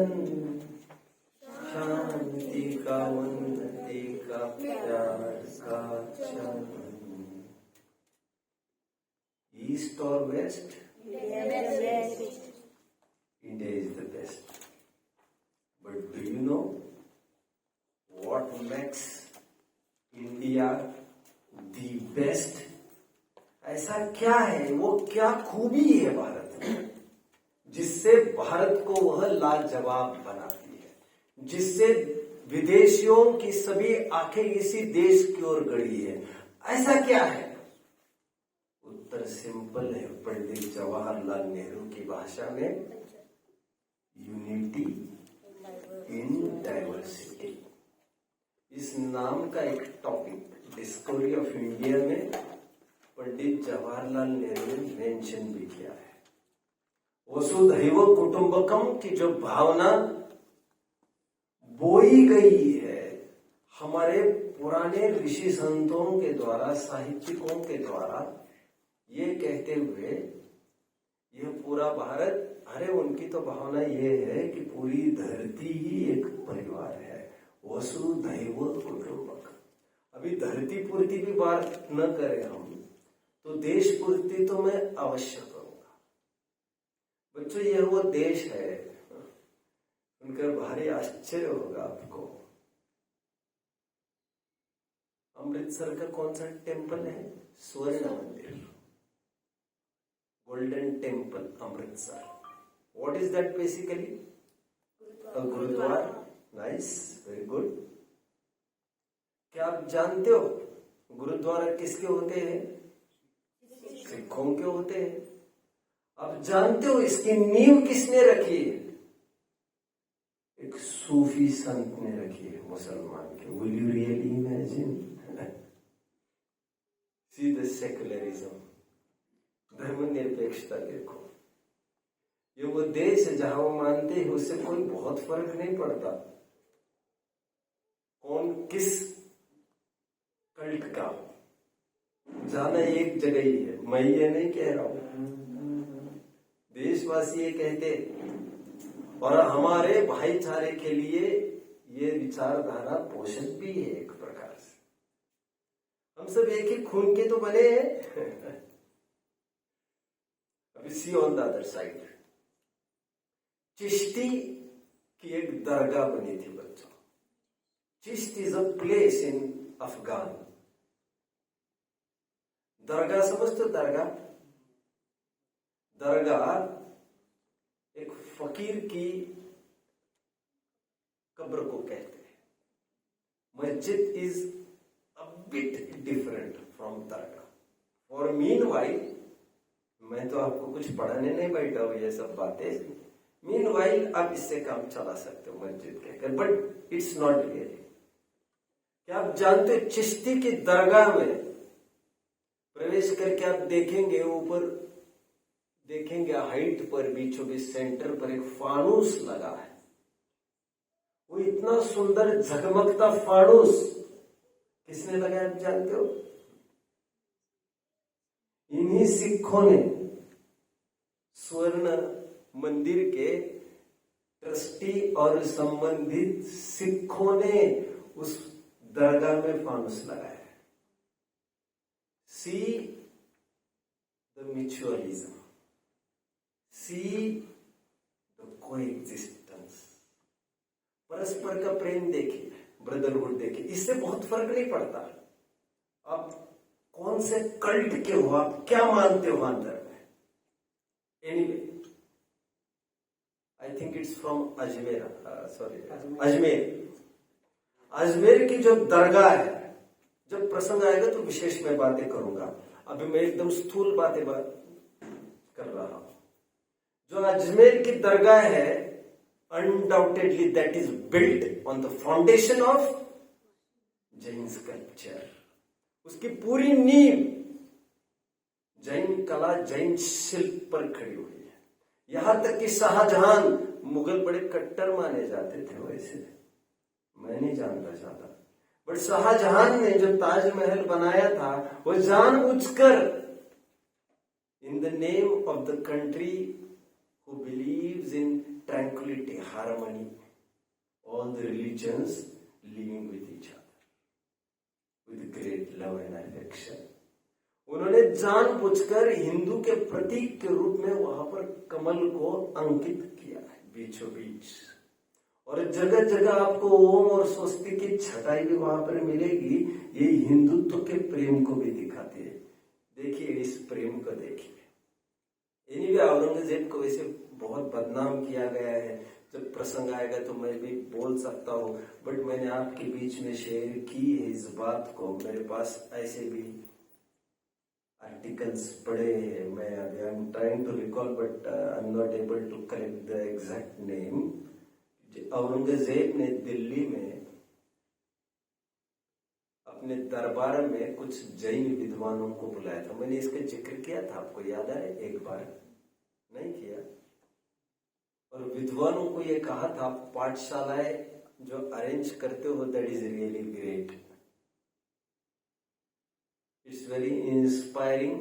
आनंद, शांति का, उन्नति का, प्यार का क्षण। ईस्ट और waste, India is the best. But do you know what makes India the best? ऐसा क्या है, वो क्या खूबी है भारत में जिससे भारत को वह लाजवाब बनाती है, जिससे विदेशियों की सभी आंखें इसी देश की ओर गड़ी है? ऐसा क्या है? उत्तर सिंपल है, पंडित जवाहरलाल नेहरू की भाषा में, यूनिटी इन डाइवर्सिटी। इस नाम का एक टॉपिक डिस्कवरी ऑफ इंडिया में पंडित जवाहरलाल नेहरू ने मेंशन भी किया है। वसुधैव कुटुंबकम की जो भावना बोई गई है हमारे पुराने ऋषि संतों के द्वारा, साहित्यिकों के द्वारा, ये कहते हुए यह पूरा भारत, अरे उनकी तो भावना ये है कि पूरी धरती ही एक परिवार है, वसुधैव कुटुंबकम। अभी धरती पूर्ति की बात न करें हम, तो देश पूर्ति तो मैं अवश्य करूंगा। बच्चों, यह वो देश है, उनका भारी आश्चर्य होगा आपको। अमृतसर का कौन सा टेम्पल है? स्वर्ण मंदिर, golden temple, Amritsar. What is that basically? A gurdwara. Nice, very good. क्या आप जानते हो गुरुद्वारा किसके होते हैं? सिखों के होते हैं। आप जानते हो इसकी नींव किसने रखी है? एक सूफी संत ने रखी है, मुसलमान के। Will you really imagine? See the secularism, धर्मनिरपेक्षता देखो। ये वो देश है जहां वो मानते हैं उससे कोई बहुत फर्क नहीं पड़ता कौन किस कल्ट का, जाना एक जगह ही है। मैं ये नहीं कह रहा हूं, देशवासी ये कहते, और हमारे भाईचारे के लिए ये विचारधारा पोषक भी है एक प्रकार से। हम सब एक ही खून के तो बने हैं। अभी see on the other side, Chishti की एक दरगाह बनी थी बच्चों। Chisht is a place in Afghan. दरगाह समझते? दरगाह, दरगाह एक फकीर की कब्र को कहते हैं। मस्जिद is a bit different from Dargah. For meanwhile, मैं तो आपको कुछ पढ़ाने नहीं बैठा हूं ये सब बातें। मीनवाइल आप इससे काम चला सकते हो मस्जिद कहकर, बट इट्स नॉट रियली। क्या आप जानते हो चिश्ती की दरगाह में प्रवेश करके आप देखेंगे, ऊपर देखेंगे हाइट पर, बीचों बीच सेंटर पर एक फानूस लगा है। वो इतना सुंदर झगमगता फानूस किसने लगाया आप जानते हो? इन्हीं सिखों ने, स्वर्ण मंदिर के ट्रस्टी और संबंधित सिखों ने उस दरगाह में फानुस लगाया है। See the mutualism, see the coexistence. परस्पर का प्रेम देखिए, ब्रदरहुड देखिए, इससे बहुत फर्क नहीं पड़ता आप कौन से कल्ट के हो, आप क्या मानते हो अंदर में। Anyway, I think it's from Ajmer, Ajmer. Ajmer की जो दरगाह है, जब प्रसंग आएगा तो विशेष मैं बातें करूंगा, अभी मैं एकदम स्थूल बातें कर रहा हूं। जो अजमेर की दरगाह है, undoubtedly that is built on the foundation of Jain sculpture. उसकी पूरी नींव जैन कला, जैन शिल्प पर खड़ी हुई है। यहां तक कि शाहजहां, मुगल बड़े कट्टर माने जाते थे, वैसे मैं नहीं जानता ज्यादा, बट शाहजहां ने जो ताजमहल बनाया था वो जानबूझकर in the name of the country who believes in tranquility, harmony, all the religions living with each other with great love and affection. उन्होंने जानबूझकर हिंदू के प्रतीक के रूप में वहां पर कमल को अंकित किया है बीचों बीच, और जगह जगह आपको ओम और स्वस्ति की छटाई भी वहां पर मिलेगी। ये हिंदुत्व के प्रेम को भी दिखाती है। देखिए इस प्रेम को देखिए। एनीवे औरंगजेब को वैसे बहुत बदनाम किया गया है, जब प्रसंग आएगा तो मैं भी बोल सकता हूँ, बट मैंने आपके बीच में शेयर की है इस बात को। मेरे पास ऐसे भी आर्टिकल्स पढ़े हैं, मैं अभी I am trying to recall but I am not able to correct the exact name. Aurangzeb ने दिल्ली में अपने दरबार में कुछ जैन विद्वानों को बुलाया था। मैंने इसका जिक्र किया था, आपको याद है? एक बार नहीं किया। और विद्वानों को ये कहा था, पाठशालाएं जो अरेंज करते हो that is really great, it's very inspiring.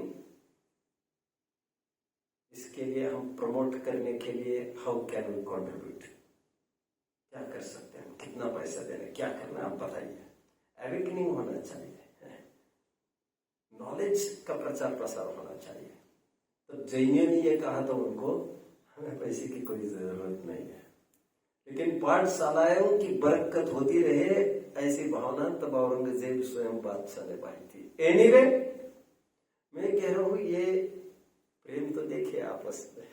इसके लिए हम प्रमोट करने के लिए हाउ कैन वी कंट्रीब्यूट, क्या कर सकते हैं, कितना पैसा देना, क्या करना है, आप बताइए। एवेकनिंग होना चाहिए, नॉलेज का प्रचार प्रसार होना चाहिए। तो जैनियों ने ये कहा था उनको, हमें पैसे की कोई जरूरत नहीं है, लेकिन पाठशालाओं की बरकत होती रहे ऐसी भावना तब औरंगजेब स्वयं बादशाह ने पाई थी। एनीवे मैं कह रहा हूं ये प्रेम तो देखिए आपस में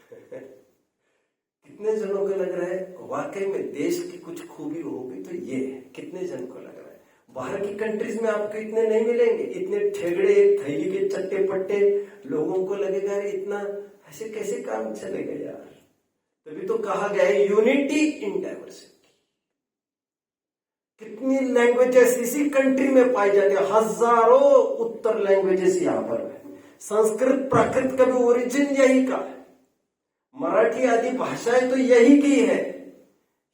कितने जनों को लग रहा है वाकई में देश की कुछ खूबी होगी तो ये है। कितने जन को लग रहा है बाहर की कंट्रीज में आपको इतने नहीं मिलेंगे, इतने ठेगड़े थैली के चट्टे पट्टे, लोगों को लगेगा इतना ऐसे कैसे काम चलेगा यार। तभी तो कहा गया है यूनिटी इन डाइवर्सिटी। कितनी लैंग्वेजेस इसी कंट्री में पाई जाती है, हजारों उत्तर लैंग्वेजेस यहाँ पर है। संस्कृत प्राकृत का भी ओरिजिन यही का है, मराठी आदि भाषाएं तो यही की है,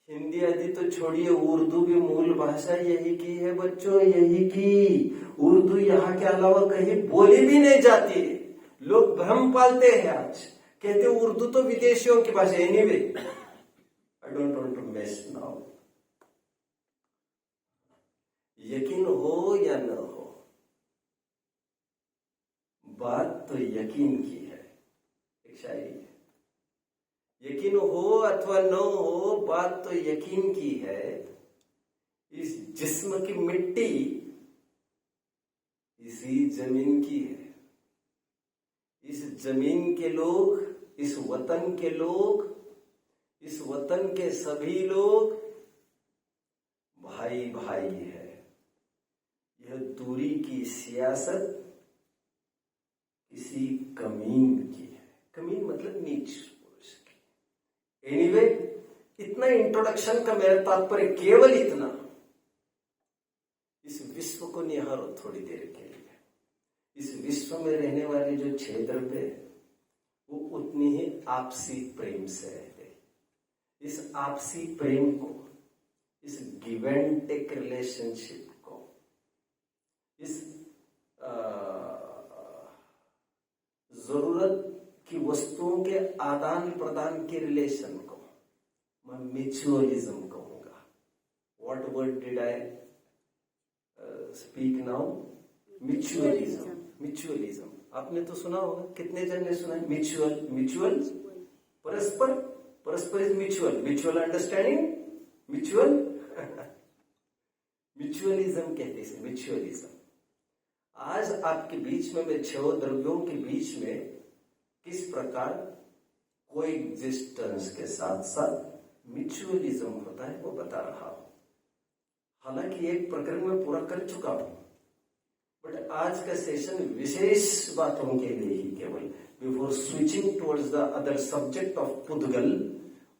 हिंदी आदि तो छोड़िए, उर्दू भी मूल भाषा यही की है बच्चों, यही की। उर्दू यहाँ के अलावा कहीं बोली भी नहीं जाती है। लोग भ्रम पालते हैं आज, कहते उर्दू तो विदेशियों की भाषा। Anyway I don't want to mess now. यकीन हो या न हो, बात तो यकीन की है। एक शायरी है, यकीन हो अथवा न हो, बात तो यकीन की है। इस जिस्म की मिट्टी इसी जमीन की है। इस जमीन के लोग, इस वतन के लोग, इस वतन के सभी लोग भाई भाई है। यह दूरी की सियासत किसी कमीन की है। कमीन मतलब नीच पुरुष की। एनीवे इतना इंट्रोडक्शन का मेरा तात्पर्य केवल इतना, इस विश्व को निहारो थोड़ी देर के लिए। इस विश्व में रहने वाले जो 6 द्रव्य वो उतनी ही आपसी प्रेम से रहते हैं। इस आपसी प्रेम को, इस गिव एंड टेक रिलेशनशिप को, इस जरूरत की वस्तुओं के आदान प्रदान के रिलेशन को मैं म्यूचुअलिज्म कहूंगा। What word did I speak now? Mutualism. Mutualism आपने तो सुना होगा, कितने जन ने सुना है? म्यूचुअल, म्यूचुअल, परस्पर, परस्पर is mutual, mutual understanding, mutual mutualism कहते हैं, म्यूचुअलिज्म। आज आपके बीच में मैं 6 द्रव्यों के बीच में किस प्रकार कोएग्जिस्टेंस के साथ साथ म्यूचुअलिज्म होता है वो बता रहा हूं। हालांकि एक प्रकरण में पूरा कर चुका हूं, बट आज का सेशन विशेष बातों के लिए ही केवल। Before switching towards the other subject of pudgal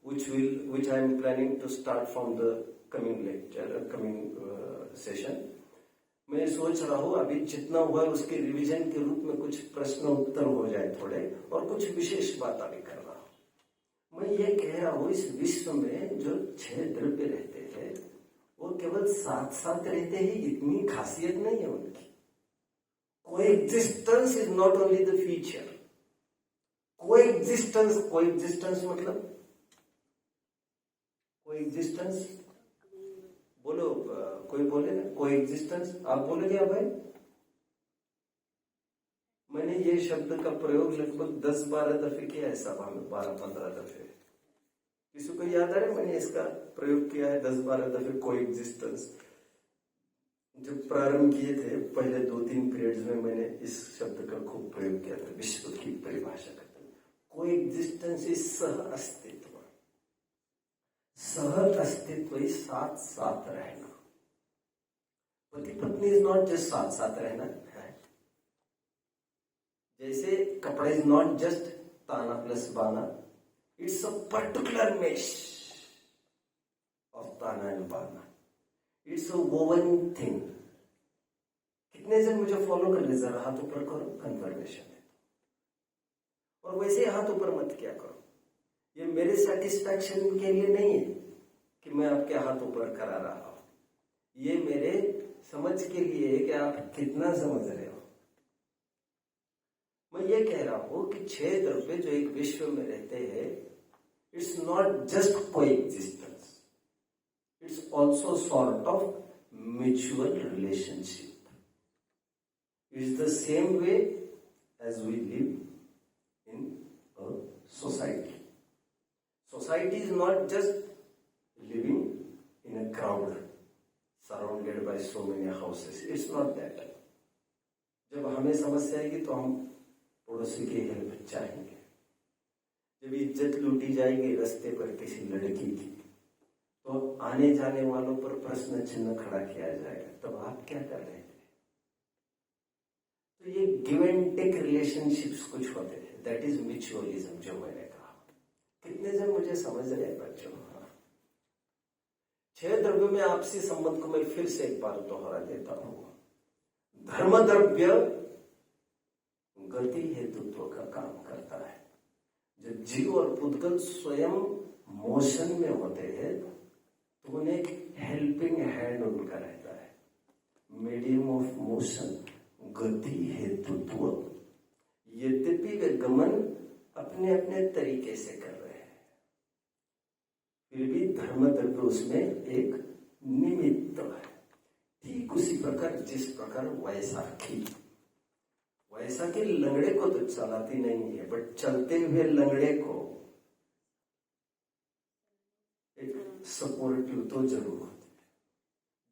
which I am planning to start from the coming lecture, coming session, मैं सोच रहा हूं अभी जितना हुआ उसके रिवीजन के रूप में कुछ प्रश्न उत्तर हो जाए थोड़े, और कुछ विशेष बातें भी कर रहा हूं। मैं ये कह रहा हूं इस विश्व में जो 6 द्रव्य रहते हैं वो केवल साथ साथ रहते ही, इतनी खासियत नहीं है उनकी। Coexistence is not only the feature. Coexistence, coexistence मतलब कोएग्जिस्टेंस बोलो, कोई बोले ना कोएग्जिस्टेंस, आप बोले क्या भाई? मैंने ये शब्द का प्रयोग लगभग 10-12 दफे किया है सभा में, 12-15 दफे। किसी को याद आ रहा है मैंने इसका प्रयोग किया है 10-12 दफे कोएग्जिस्टेंस? जब प्रारंभ किए थे पहले 2-3 पीरियड्स में मैंने इस शब्द का खूब प्रयोग किया था विश्व की परिभाषा करते हुए। कोएग्जिस्टेंस इज सह अस्तित्व, सह अस्तित्व ही साथ साथ रहना। पति पत्नी इज नॉट जस्ट साथ साथ रहना है, जैसे कपड़ा इज नॉट जस्ट ताना प्लस बाना, it's a particular mesh of ताना एंड बाना, इट्स अ वोवन थिंग। कितने जन मुझे फॉलो कर ले, जरा हाथ ऊपर करो, कंफर्मेशन है। और वैसे हाथ ऊपर मत क्या करो, ये मेरे सेटिस्फैक्शन के लिए नहीं है कि मैं आपके हाथ ऊपर करा रहा हूं, ये मेरे समझ के लिए है कि आप कितना समझ रहे हो। मैं ये कह रहा हूं कि 6 द्रव्य जो एक विश्व में रहते हैं, it's not just coexistence, it's also sort of mutual relationship. It's the same way as we live in a society. Society is not just living in a crowd surrounded by so many houses. It's not that. जब हमें समस्या आएगी तो हम पड़ोसी की help चाहेंगे। जब इज्जत लूटी जाएगी रास्ते पर किसी लड़की की, तो आने जाने वालों पर प्रश्न चिन्ह खड़ा किया जाएगा, तब आप क्या कर रहे थे? तो ये गिव एंड टेक रिलेशनशिप्स कुछ होते थे, दैट इज म्यूचुअलिज्म जो मैंने कहा। कितने जन मुझे समझ रहे हैं बच्चों? 6 द्रव्यों में आपसी संबंध को मैं फिर से एक बार दोहरा देता हूं। धर्म द्रव्य गति हेतुत्व का काम करता है। जब जीव और पुद्गल स्वयं मोशन में होते हैं तो उन्हें एक हेल्पिंग हैंड उनका रहता है, मीडियम ऑफ मोशन, गति हेतुत्व। यद्यपि वे गमन अपने अपने तरीके से कर रहे हैं, फिर भी धर्म द्रव्य उसमें एक निमित्त है। ठीक उसी प्रकार जिस प्रकार वैसाखी लंगड़े को तो चलाती नहीं है, बट चलते हुए लंगड़े को एक सपोर्टिव तो जरूर होती है।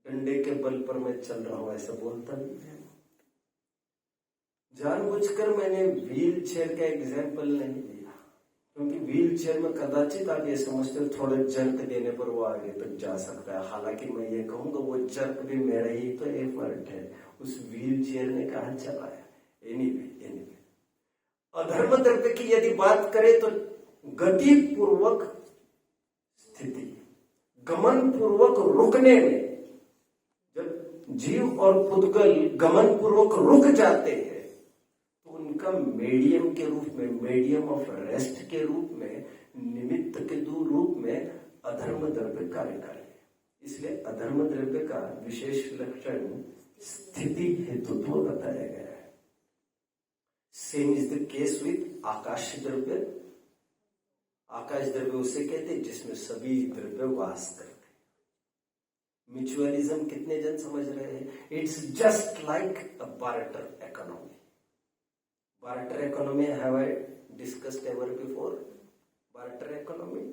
डंडे के बल पर मैं चल रहा हूं ऐसा बोलता नहीं है। जानबूझकर मैंने व्हील चेयर का एग्जाम्पल नहीं दिया, क्योंकि व्हील चेयर में कदाचित आप ये समझते हो थोड़े जर्क देने पर वो आगे तक जा सकता है। हालांकि मैं ये कहूंगा वो जर्क भी मेरा ही तो एफर्ट है, उस व्हील चेयर ने कहा चलाया। एनीवे अधर्म द्रव्य की यदि बात करें तो गति पूर्वक स्थिति, गमन पूर्वक रुकने में, जब जीव और पुद्गल गमन पूर्वक रुक जाते हैं तो उनका मीडियम के रूप में, मीडियम ऑफ रेस्ट के रूप में, निमित्त के रूप में अधर्म द्रव्य कार्य करे। इसलिए अधर्म द्रव्य का विशेष लक्षण स्थिति हेतुत्व बताया गया है। Same is the case with akash dravya. आकाश द्रव्य उसे कहते हैं जिसमें सभी द्रव्य वास करते हैं। म्यूचुअलिज्म कितने जन समझ रहे हैं? It's just like a barter economy. Barter economy have I discussed ever before? Barter economy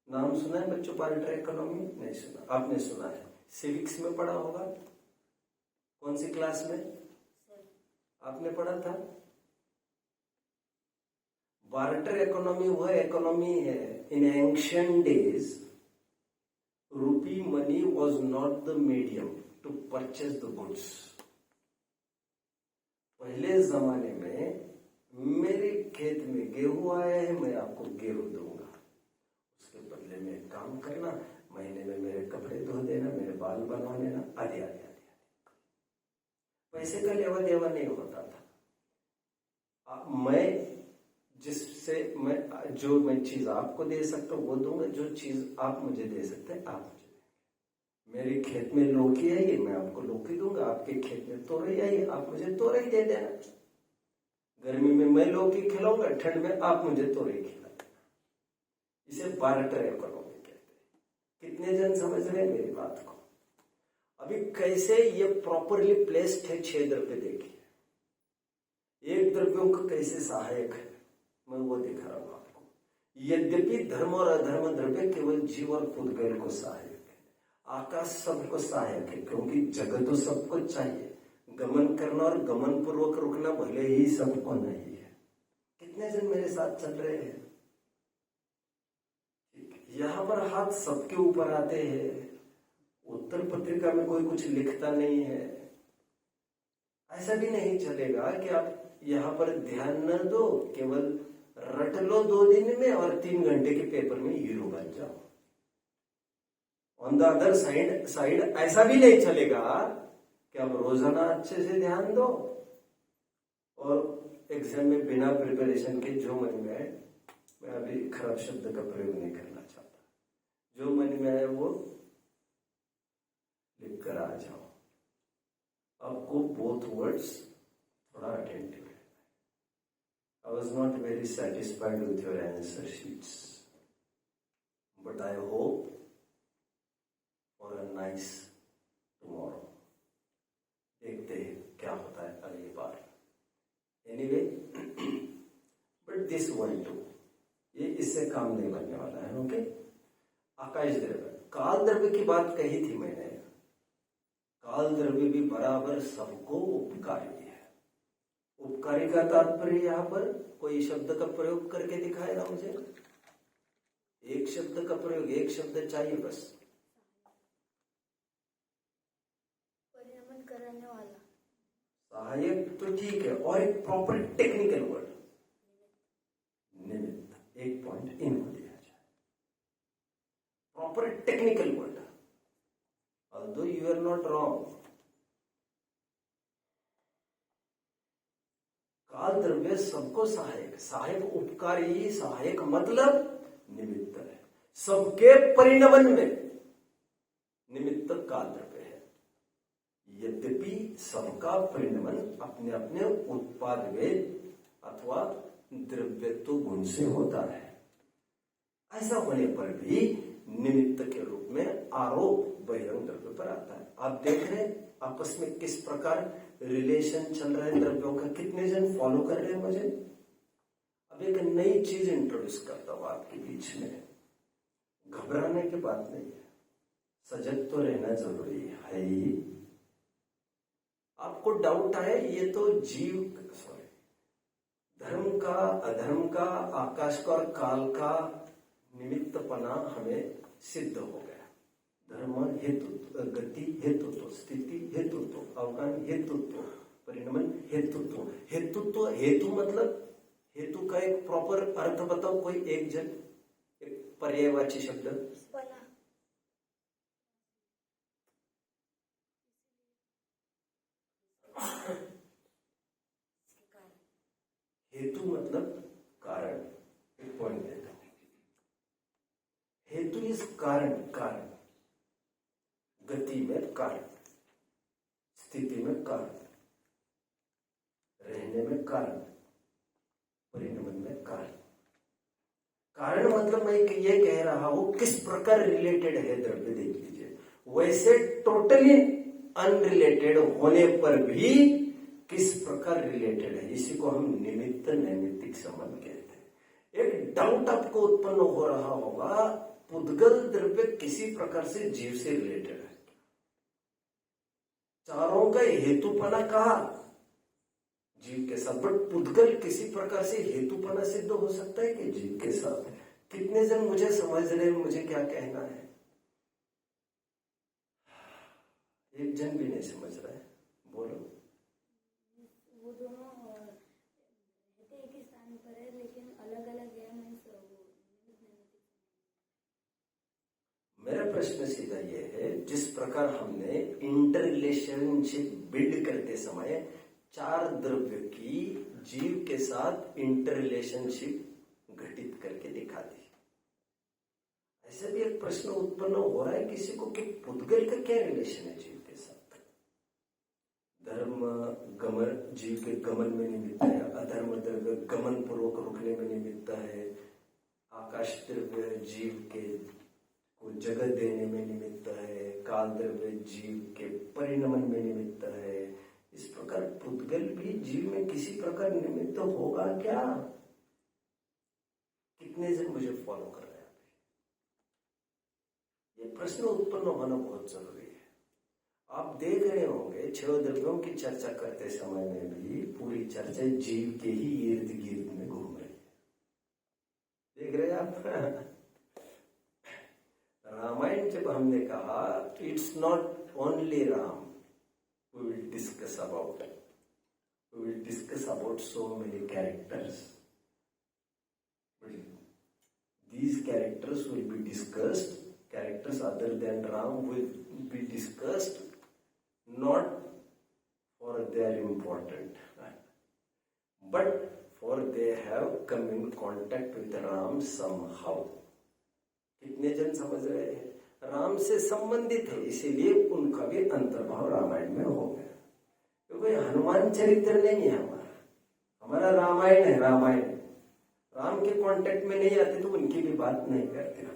नाम सुना है बच्चों? बार्टर इकोनॉमी नहीं सुना? आपने सुना है, सिविक्स में पढ़ा होगा। कौन सी क्लास में आपने पढ़ा था? बार्टर इकोनॉमी वह इकोनॉमी है, in ancient days rupee money was not the medium to purchase the goods. पहले जमाने में मेरे खेत में गेहूं आया है, मैं आपको गेहूं दूंगा, उसके बदले में काम करना, महीने में मेरे कपड़े धो देना, मेरे बाल बनवा लेना, आदि आदि आदि। पैसे का लेवा देवा नहीं होता था। मैं जिससे जो मैं चीज आपको दे सकता हूं वो दूंगा, जो चीज आप मुझे दे सकते हैं आप मुझे देंगे। मेरे खेत में लौकी आई है, मैं आपको लौकी दूंगा। आपके खेत में तोरई आई है, आप मुझे तोरई दे देना। गर्मी में मैं लौकी खिलाऊंगा, ठंड में आप मुझे तोरई खिला देना। इसे बार्टर इकोनॉमी कहते हैं। कितने जन समझ रहे हैं मेरी बात को? अभी कैसे ये प्रॉपरली प्लेस्ड है 6 द्रव्य देखिए, एक द्रव्यों का कैसे सहायक है, मैं वो दिखा रहा हूं आपको। यद्यपि धर्म और अधर्म द्रव्य केवल जीव और पुद्गल को सहायक है, आकाश सबको सहायक है, क्योंकि जगत तो सबको चाहिए। गमन करना और गमन पूर्वक रुकना भले ही सबको नहीं है। कितने जन मेरे साथ चल रहे हैं? यहां पर हाथ सबके ऊपर आते हैं। उत्तर पत्रिका में कोई कुछ लिखता नहीं है। ऐसा भी नहीं चलेगा कि आप यहां पर ध्यान न दो, केवल रट लो 2 दिन में और 3 घंटे के पेपर में हीरो बन जाओ। ऑन द अदर साइड ऐसा भी नहीं चलेगा कि आप रोजाना अच्छे से ध्यान दो और एग्जाम में बिना प्रिपरेशन के जो मन में आए, मैं अभी खराब शब्द का प्रयोग नहीं करना चाहता, जो मन में आए वो लिख कर आ जाओ। आपको बोथ वर्ड्स थोड़ा अटेंटिव है। I was not very satisfied with your answer sheets, but I hope for a nice tomorrow. देखते हैं क्या होता है अगली बार। Anyway, but this one too, ये इससे काम नहीं बनने वाला है। ओके, आकाश द्रव्य, काल द्रव्य की बात कही थी मैंने। काल द्रव्य भी बराबर सबको उपकारी है। उपकारी का तात्पर्य यहाँ पर कोई शब्द का प्रयोग करके दिखाएगा मुझे? एक शब्द का प्रयोग, एक शब्द चाहिए बस। परिणमन कराने वाला, सहायक तो ठीक है, और एक प्रॉपर टेक्निकल वर्ड निमित्त। एक पॉइंट इनको दिया जाए, proper technical word. Although you are not wrong, काल द्रव्य सबको सहायक, सहायक उपकारी, सहायक मतलब निमित्त है। सबके परिणमन में निमित्त काल द्रव्य है। यद्यपि सबका परिणमन अपने अपने उत्पादवेद अथवा द्रव्यत्व गुण से होता है। ऐसा होने पर भी निमित्त के रूप में आरोप बहिरंग द्रव्य पर आता है। आप देख रहे हैं आपस में किस प्रकार रिलेशन चल रहा है द्रव्यों का। कितने जन फॉलो कर रहे हैं मुझे? अब एक नई चीज इंट्रोड्यूस करता हूं आपके बीच में। घबराने की बात नहीं है, सजग तो रहना जरूरी है ही। आपको डाउट आए ये तो धर्म का, अधर्म का, आकाश का और काल का निमित्तपना हमें सिद्ध हो गया। धर्म हेतुत्व, गति हेतुत्व, स्थिति हेतुत्व, अवगान हेतुत्व, परिणमन हेतुत्व। हेतुत्व, हेतु मतलब हेतु का एक प्रॉपर अर्थ बताओ कोई एक जन, एक पर्यायवाची शब्द। हेतु मतलब कारण। एक पॉइंट देता हूं, हेतु इज कारण। कारण, गति में कारण, स्थिति में कारण, रहने में कारण, परिणमन में कारण। कारण मतलब मैं ये कह रहा हूं किस प्रकार रिलेटेड है द्रव्य, देख लीजिए। वैसे टोटली अनरिलेटेड होने पर भी किस प्रकार रिलेटेड है, इसी को हम निमित्त नैमित्तिक संबंध कहते हैं। एक डाउट आपको उत्पन्न हो रहा होगा, पुद्गल द्रव्य किसी प्रकार से जीव से रिलेटेड है। चारों का हेतुपना कहा जीव के साथ, बट पुद्गल किसी प्रकार से हेतुपना सिद्ध हो सकता है कि जीव के साथ। कितने जन मुझे समझ रहे हैं मुझे क्या कहना है? एक जन भी नहीं समझ रहा है, बोलो। वो दोनों रहते एक ही स्थान पर है लेकिन अलग अलग है। मेरा प्रश्न सीधा ये है, जिस प्रकार हमने इंटर रिलेशनशिप बिल्ड करते समय 4 द्रव्य की जीव के साथ इंटर रिलेशनशिप घटित करके दिखा दी, ऐसे भी एक प्रश्न उत्पन्न हो रहा है किसी को कि पुद्गल का क्या रिलेशन है जीव के साथ। धर्म गमन जीव के गमन में निमित्त है, अधर्म द्रव्य गमन पूर्वक रुकने में निमित्त है, आकाश द्रव्य जीव के को जगत देने में निमित्त है, काल द्रव्य जीव के परिणमन में निमित्त है। इस प्रकार पुद्गल भी जीव में किसी प्रकार निमित्त होगा क्या? कितने जन मुझे फॉलो कर रहे हैं? ये प्रश्न उत्पन्न होना बहुत जरूरी है। आप देख रहे होंगे 6 द्रव्यों की चर्चा करते समय में भी पूरी चर्चा जीव के ही इर्द गिर्द में घूम रही है। देख रहे हैं आप? रामायण जब हमने कहा it's not only Ram, we will discuss about so many characters. These characters will be discussed. Characters other than Ram will be discussed, not for their important, but for they have come in contact with Ram somehow. कितने जन समझ रहे हैं? राम से संबंधित है, इसीलिए उनका भी अंतर्भाव रामायण में हो गया। क्योंकि हनुमान चरित्र नहीं है हमारा रामायण है। रामायण राम के कांटेक्ट में नहीं आते तो उनकी भी बात नहीं करते।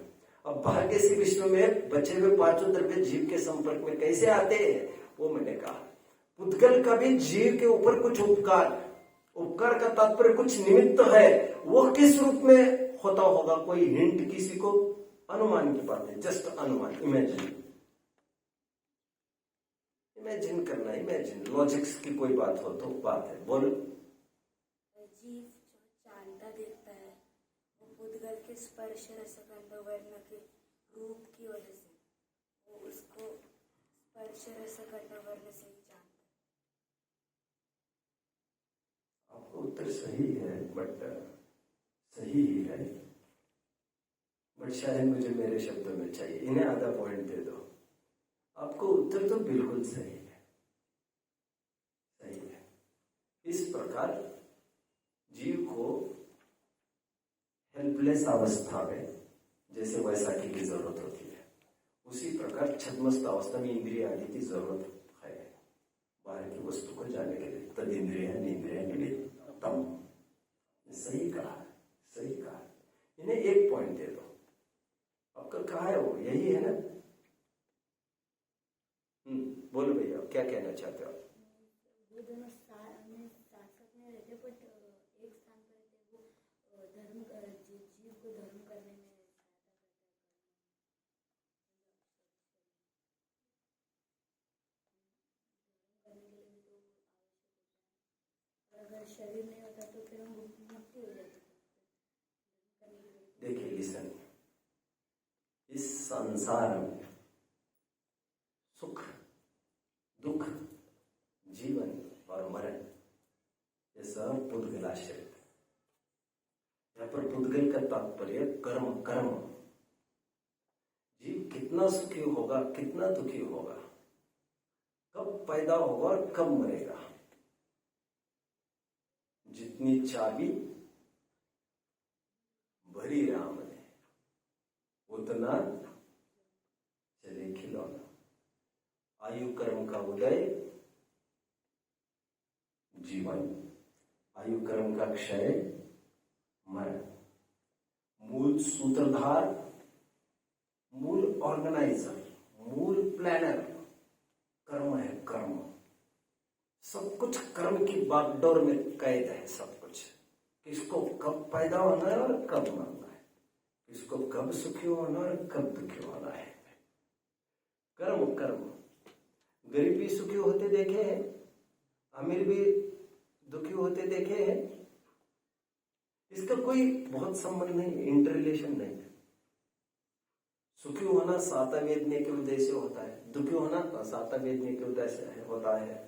अब भाग्य से विश्व में बचे हुए 5 द्रव्य जीव के संपर्क में कैसे आते हैं, वो मैंने कहा। पुद्गल का भी जीव के ऊपर कुछ उपकार का तात्पर्य कुछ निमित्त है। वो किस रूप में होता होगा, कोई हिंट किसी को? अनुमान की बात है, जस्ट अनुमान, इमेजिन करना, लॉजिक्स की कोई बात हो तो बात है। बोलो। जीव जो जानता देखता है वो पुद्गल के स्पर्श रसगंध वर्ण के रूप की वजह से वो उसको स्पर्श रसगंध वर्ण से ही जानता है। आपका उत्तर सही है, बट सही ही है, बट शायद मुझे मेरे शब्दों में चाहिए। इन्हें आधा पॉइंट दे दो। आपको उत्तर तो बिल्कुल सही है, सही है। इस प्रकार जीव को हेल्पलेस अवस्था में जैसे वैसाखी की जरूरत होती है, उसी प्रकार छद्मस्त अवस्था में इंद्रिय आदि की जरूरत है बाहर की वस्तु को जाने के लिए। तद इंद्रिय निमित्तम। सही कहा, सही कहा। इन्हें एक पॉइंट दे दो। आपका कहा है वो यही है ना? बोलो भैया, क्या कहना चाहते हो? वो दोनों साथ में रहते, बट एक स्थान पर रहते। वो धर्म जीव को धर्म करने में करने के लिए भी तो आवश्यक होता है। और अगर शरीर नहीं होता तो फिर हम मुक्ति हो जाती है। देखिए, लिसन, इस संसार में सुख दुख जीवन और मरण ये सब पुद्गलाश्रित है। यहाँ पर पुद्गल का तात्पर्य कर्म। जीव कितना सुखी होगा, कितना दुखी होगा, कब पैदा होगा और कब मरेगा, जितनी चाबी भरी राम ने उतना चले खिलौना। आयु कर्म का उदय जीवन, आयु कर्म का क्षय मरण। मूल सूत्रधार, मूल ऑर्गेनाइजर, मूल प्लानर कर्म है। कर्म सब कुछ कर्म की बागडोर में कैद है। सब कुछ किसको कब पैदा होना है और कब मरना है, किसको कब सुखी होना है और कब दुखी होना है। कर्म। गरीब भी सुखी होते देखे हैं, अमीर भी दुखी होते देखे हैं। इसका कोई बहुत संबंध नहीं, इंटर रिलेशन नहीं है। सुखी होना साता वेदने के उदय से होता है, दुखी होना साता वेदने के उदय से होता है।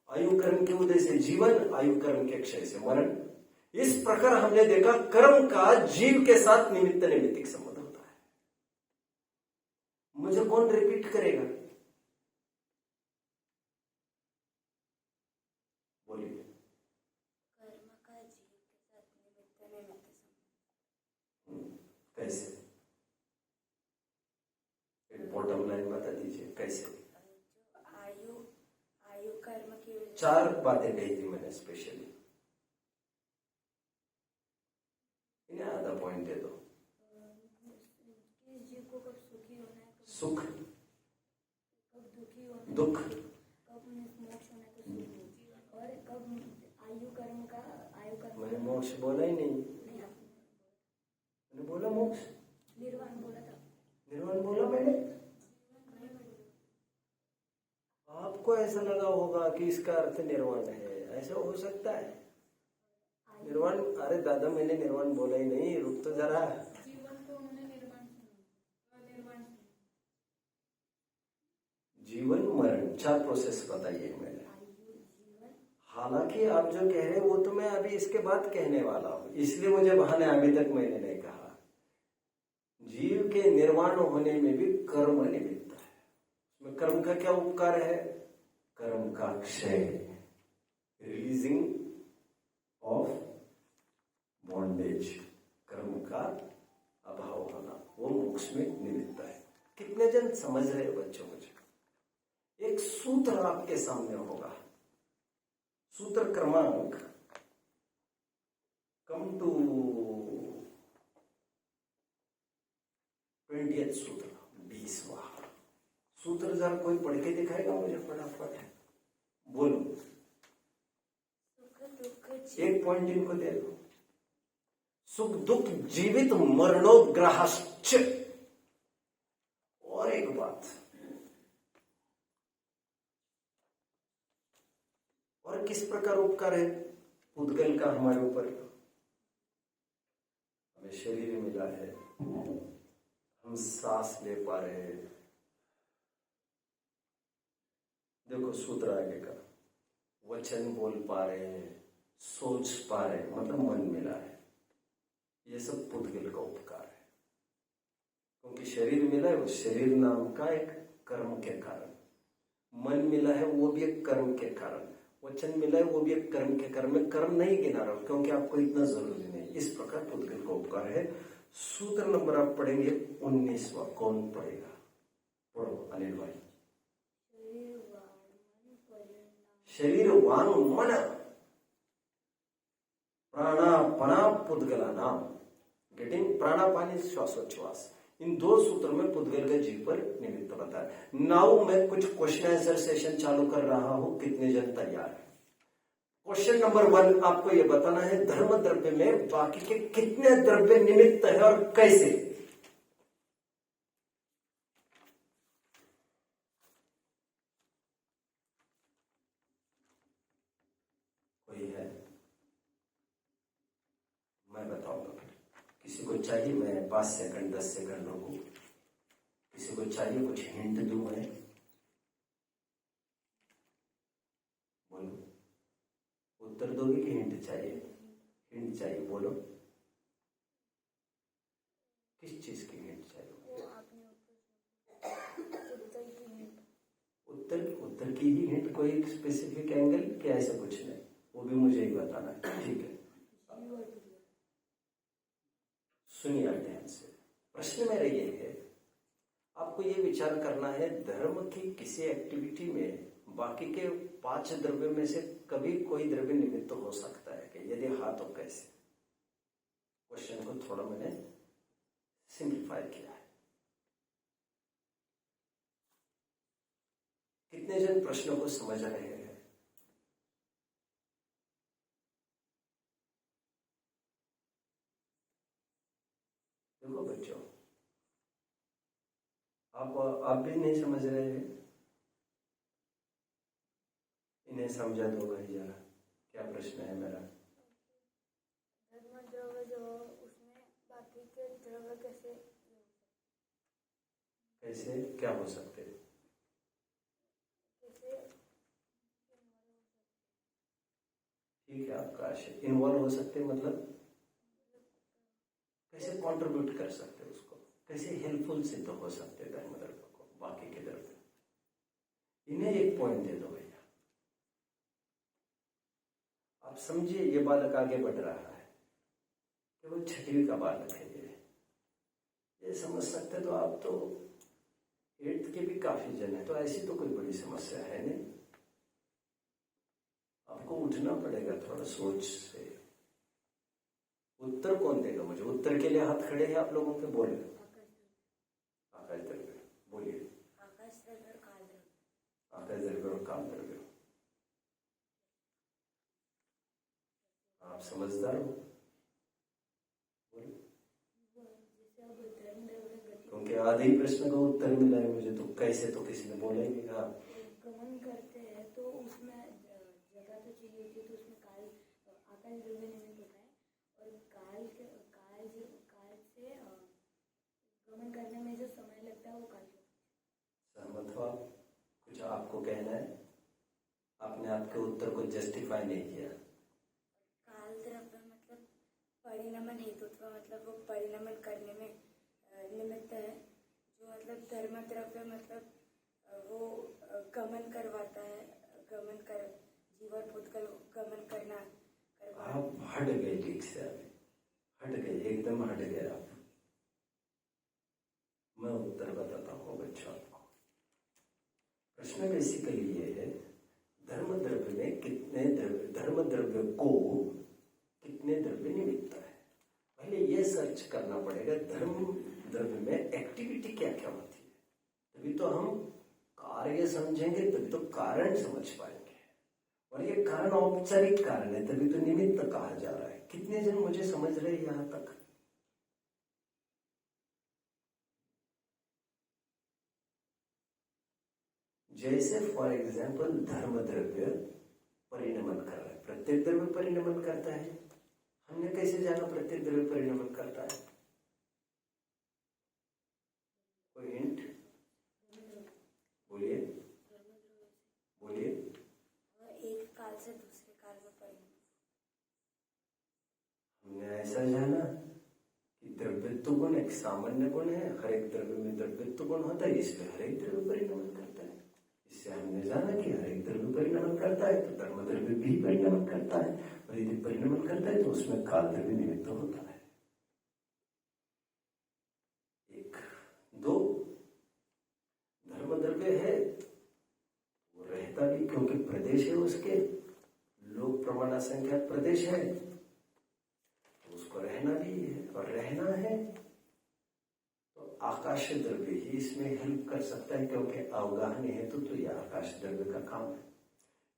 आयु कर्म के उदय से जीवन, आयु कर्म के क्षय से मरण। इस प्रकार हमने देखा कर्म का जीव के साथ निमित्त नैमित्तिक संबंध होता है। मुझे कौन रिपीट करेगा? बोलिए। कर्म का जीव के साथ निमित्त नैमित्तिक संबंध कैसे? बॉटम लाइन बता दीजिए कैसे? जो आयु कर्म की 4 बातें कही थी मैंने स्पेशली। इन्हें आधा पॉइंट दे दो। किस जीव को कब सुखी सुख, कब दुखी होना, दुख, कब मोक्ष होना तो सुख, और कब आयु कर्म मैंने मोक्ष बोला ही नहीं, नहीं, आपने मैंने बोला मोक्ष, निर्वाण बोला था। निर्वाण बोला मैंने। आपको ऐसा लगा होगा कि इसका अर्थ निर्वाण है, ऐसा हो सकता है। निर्वाण, अरे दादा मैंने निर्वाण बोला ही नहीं, रुक तो जरा। जीवन तो उन्होंने निर्वाण निर्वाण जीवन मरण 4 प्रोसेस बताइए मैंने। हालांकि आप जो कह रहे हैं वो तो मैं अभी इसके बाद कहने वाला हूं, इसलिए मुझे बहाने अभी तक मैंने नहीं कहा। जीव के निर्वाण होने में भी कर्म निमित्त है। उसमें कर्म का क्या उपकार है? कर्म का क्षय, रिलीजिंग ऑफ बॉन्डेज, कर्म का अभाव होना, वो मोक्ष में निमित्त है। कितने जन समझ रहे हो बच्चों? मुझे एक सूत्र आपके सामने होगा, सूत्र क्रमांक, कम टू 20th सूत्र, 20वां सूत्र। जरा कोई पढ़ के दिखाएगा मुझे फटाफट? बोलो, सुख दुख एक पॉइंट इनको दे दो। सुख दुख जीवित मरणोग्रहश्च। और एक बात, और किस प्रकार उपकार है पुद्गल का हमारे ऊपर? हमें शरीर मिला है, हम सांस ले पा रहे हैं। देखो सूत्र आगे का, वचन बोल पा रहे हैं, सोच पा रहे हैं, मतलब मन मिला है। ये सब पुद्गल का उपकार है। क्योंकि शरीर मिला है, वो शरीर नाम का एक कर्म के कारण, मन मिला है वो भी एक कर्म के कारण, वचन मिला है वो भी एक कर्म के कारण। मैं कर्म नहीं गिना रहा हूं क्योंकि आपको इतना जरूरी नहीं। इस प्रकार पुद्गल का उपकार है। सूत्र नंबर आप पढ़ेंगे 19वां। कौन पढ़ेगा? पढ़ो अनिल भाई। शरीर वांग मन प्राणापना पुद्गला नाम। गेटिंग प्राणापानी श्वासोच्छ्वास, इन 2 सूत्र में पुद्गल का जीव पर निमित्त बताया। नाउ मैं कुछ क्वेश्चन आंसर सेशन चालू कर रहा हूं, कितने जन तैयार है? क्वेश्चन नंबर 1 आपको यह बताना है, धर्म द्रव्य में बाकी के कितने द्रव्य निमित्त है और कैसे? कोई है? मैं बताऊंगा फिर। किसी को चाहिए? मैं 5 सेकंड 10 सेकंड रोकूं। किसी को चाहिए कुछ हिंट दूं मैं? बोलो, उत्तर दोगे कि हिंट चाहिए? हिंट चाहिए, बोलो। किस चीज की हिंट चाहिए? उत्तर की ही हिंट, कोई स्पेसिफिक एंगल क्या? ऐसा कुछ नहीं, वो भी मुझे ही बताना है। ठीक है, सुनिए ध्यान से। प्रश्न मेरा ये है, आपको ये विचार करना है, धर्म की किसी एक्टिविटी में बाकी के 5 द्रव्य में से कभी कोई द्रव्य निमित्त हो सकता है कि? यदि हाँ तो कैसे? क्वेश्चन को थोड़ा मैंने सिंप्लीफाई किया है। कितने जन प्रश्नों को समझ रहे हैं? देखो बच्चों, आप भी नहीं समझ रहे हैं? इन्हें समझा दो भाई जरा, क्या प्रश्न है मेरा? धर्म द्रव्य जो उसमें बाकी के द्रव्य कैसे क्या हो सकते? ठीक है, आपका आशय इन्वॉल्व हो सकते, मतलब कैसे कंट्रीब्यूट कर सकते, उसको कैसे हेल्पफुल सिद्ध हो सकते धर्म द्रव्य को बाकी के द्रव्य। इन्हें एक पॉइंट दे दो भैया। आप समझिए, ये बालक आगे बढ़ रहा है, केवल 6वीं का बालक है। ये समझ सकते तो आप तो 8th के भी काफी जन है, तो ऐसी तो कोई बड़ी समस्या है नहीं। आपको उठना पड़ेगा थोड़ा सोच से। उत्तर कौन देगा मुझे? उत्तर के लिए हाथ खड़े हैं आप लोगों के? बोले आकाश द्रव्य, बोलिए। और काल द्रव्य। आप समझदार हो, जैसे अब धर्म द्रव्य गति क्योंकि आधे ही प्रश्न का उत्तर मिला है मुझे, तो कैसे तो किसी ने बोला ही नहीं। हाँ, गमन करते हैं तो उसमें जगह तो चाहिए होती है, तो उसमें काल आकाश द्रव्य निमित्त होता है, और काल से गमन करने में जो समय लगता है वो काल का। सहमत हो आप? कुछ आपको कहना है? आपने आपके उत्तर को जस्टिफाई नहीं किया। काल द्रव्य मतलब परिणमन हेतुत्व, मतलब वो परिणमन करने में निमित्त है। जो मतलब धर्म द्रव्य मतलब वो गमन करवाता है, गमन कर जीव और भूतकाल गमन करना करवा। आप हट गए ठीक से, अभी हट गए, एकदम हट गए आप। मैं उत्तर बताता हूँ बच्चों आपको। प्रश्न बेसिकली ये है, धर्म द्रव्य में कितने द्रव्य, धर्म द्रव्य को कितने द्रव्य निमित्त है। पहले ये सर्च करना पड़ेगा धर्म द्रव्य में एक्टिविटी क्या क्या होती है, तभी तो हम कार्य समझेंगे, तभी तो कारण समझ पाएंगे। और ये कारण औपचारिक कारण है, तभी तो निमित्त कहा जा रहा है। कितने जन मुझे समझ रहे हैं यहां तक? जैसे फॉर एग्जाम्पल धर्म द्रव्य परिणमन कर रहा है, प्रत्येक द्रव्य परिणमन करता है। हमने कैसे जाना प्रत्येक द्रव्य परिणमन करता है? कोई हिंट बोलिए, बोलिए। एक काल से दूसरे काल में परिणमन। हमने ऐसा जाना कि द्रव्यत्व गुण एक सामान्य गुण है, हर एक द्रव्य में द्रव्यत्व गुण होता है, इसलिए हर एक द्रव्य परिणमन करता है। इससे हमने जाना कि हर एक द्रव्य परिणमन करता है, तो धर्म द्रव्य भी परिणमन करता है, और यदि परिणमन करता है तो उसमें काल द्रव्य निमित्त होता है। एक दो, धर्म द्रव्य है वो रहता भी, क्योंकि प्रदेश है उसके, लोक प्रमाण संख्या प्रदेश है, तो उसको रहना भी है, और रहना है तो आकाश द्रव्य ही इसमें हेल्प कर सकता है, क्योंकि अवगाहन हेतु तो यह आकाश द्रव्य का काम है।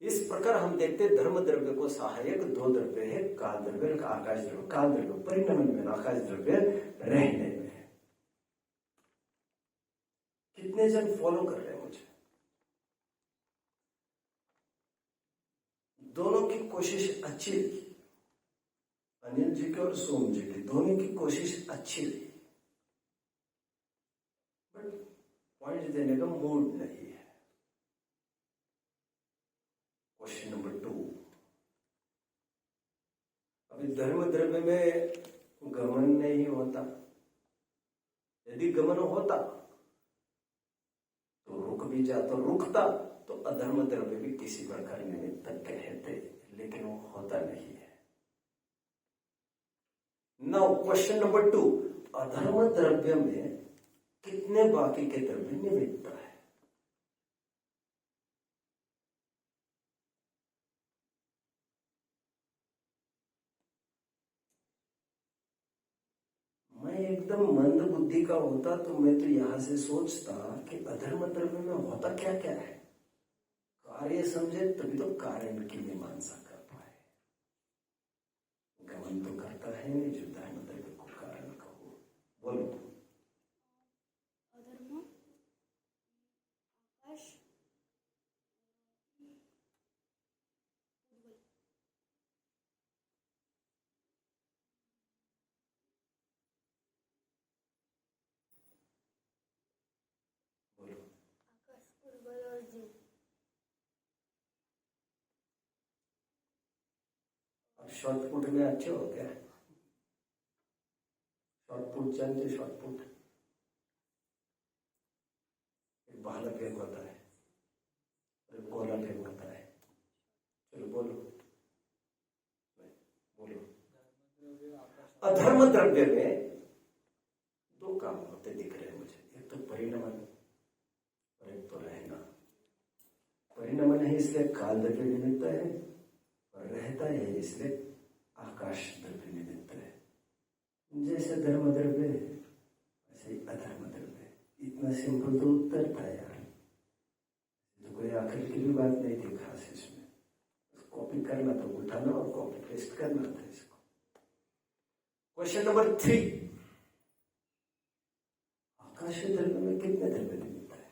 इस प्रकार हम देखते धर्म द्रव्य को सहायक दो द्रव्य है, काल द्रव्य, आकाश द्रव्य। काल द्रव्य परिणमन में, आकाश द्रव्य रहने में। कितने जन फॉलो कर रहे हैं मुझे? दोनों की कोशिश अच्छी रही, अनिल जी की और सोम जी की, दोनों की कोशिश अच्छी रही, बट पॉइंट देने का मूड नहीं है। क्वेश्चन नंबर 2, अभी धर्म द्रव्य में गमन नहीं होता। यदि गमन होता तो रुक भी जाता, रुकता तो अधर्म द्रव्य भी किसी प्रकार निमित्त कहते, लेकिन वो होता नहीं है। नाउ क्वेश्चन नंबर 2, अधर्म द्रव्य में कितने बाकी के द्रव्य निमित्त है? मैं एकदम मंद बुद्धि का होता तो मैं तो यहां से सोचता कि अधर्म द्रव्य में होता क्या क्या है, कार्य समझे तभी तो कारण की मीमांसा कर पाए। गमन तो करता है नहीं जो धर्म द्रव्य को कारण कहो। बोलो। अधर्म आकाश बोलो। आकाश उर्वल और जीव। अब शॉर्टपुट में अच्छे हो गया। शॉर्टपुट जानते? शॉर्टपुट एक भाला फेंक होता है और एक गोला फेंक होता है। चलो बोलो, बोलो। अधर्म द्रव्य में दो काम होते दिख रहे हैं मुझे, एक तो परिणमन और एक तो रहना। परिणमन है इसलिए काल द्रव्य निमित्त है, और रहता है इसलिए आकाश द्रव्य निमित्त है। जैसे धर्म द्रव्य वैसे ही अधर्म द्रव्य। इतना सिंपल तो उत्तर था यार, तो कोई आखिर की भी बात नहीं थी खास इसमें, कॉपी करना था, उठाना और कॉपी पेस्ट करना था इसको। क्वेश्चन नंबर 3, आकाशीय द्रव्य में कितने द्रव्य मिलता है?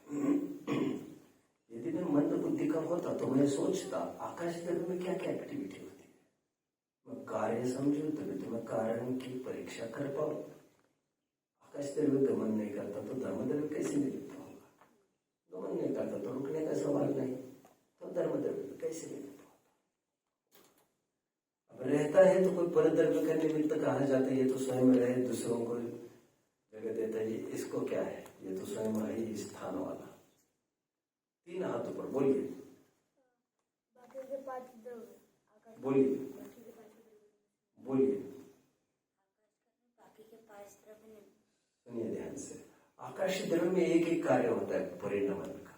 यदि मैं मंद बुद्धि का होता तो मैं सोचता आकाशीय द्रव्य में क्या क्या एक्टिविटी होती है, मैं कार्य समझू तभी तो मैं कारण की परीक्षा कर पाऊं। आकाशीय द्रव्य गमन नहीं करता तो धर्म द्रव्य कैसे निमित्त होगा? गमन नहीं करता तो रुकने का सवाल नहीं, तो धर्म द्रव्य कैसे निमित्त होगा? अब रहता है तो कोई पर द्रव्य का निमित्त कहा जाता है, ये तो स्वयं रहे, दूसरों को जगह देता है, इसको क्या है, ये तो स्वयं है ही स्थान वाला। 3 हाथ ऊपर बोलिए, बाकी के 5 द्रव्य, बोलिए बोलिए, बाकी के 5 द्रव्य नहीं। सुनिए ध्यान से, आकाशीय द्रव्य में एक एक कार्य होता है परिणमन का,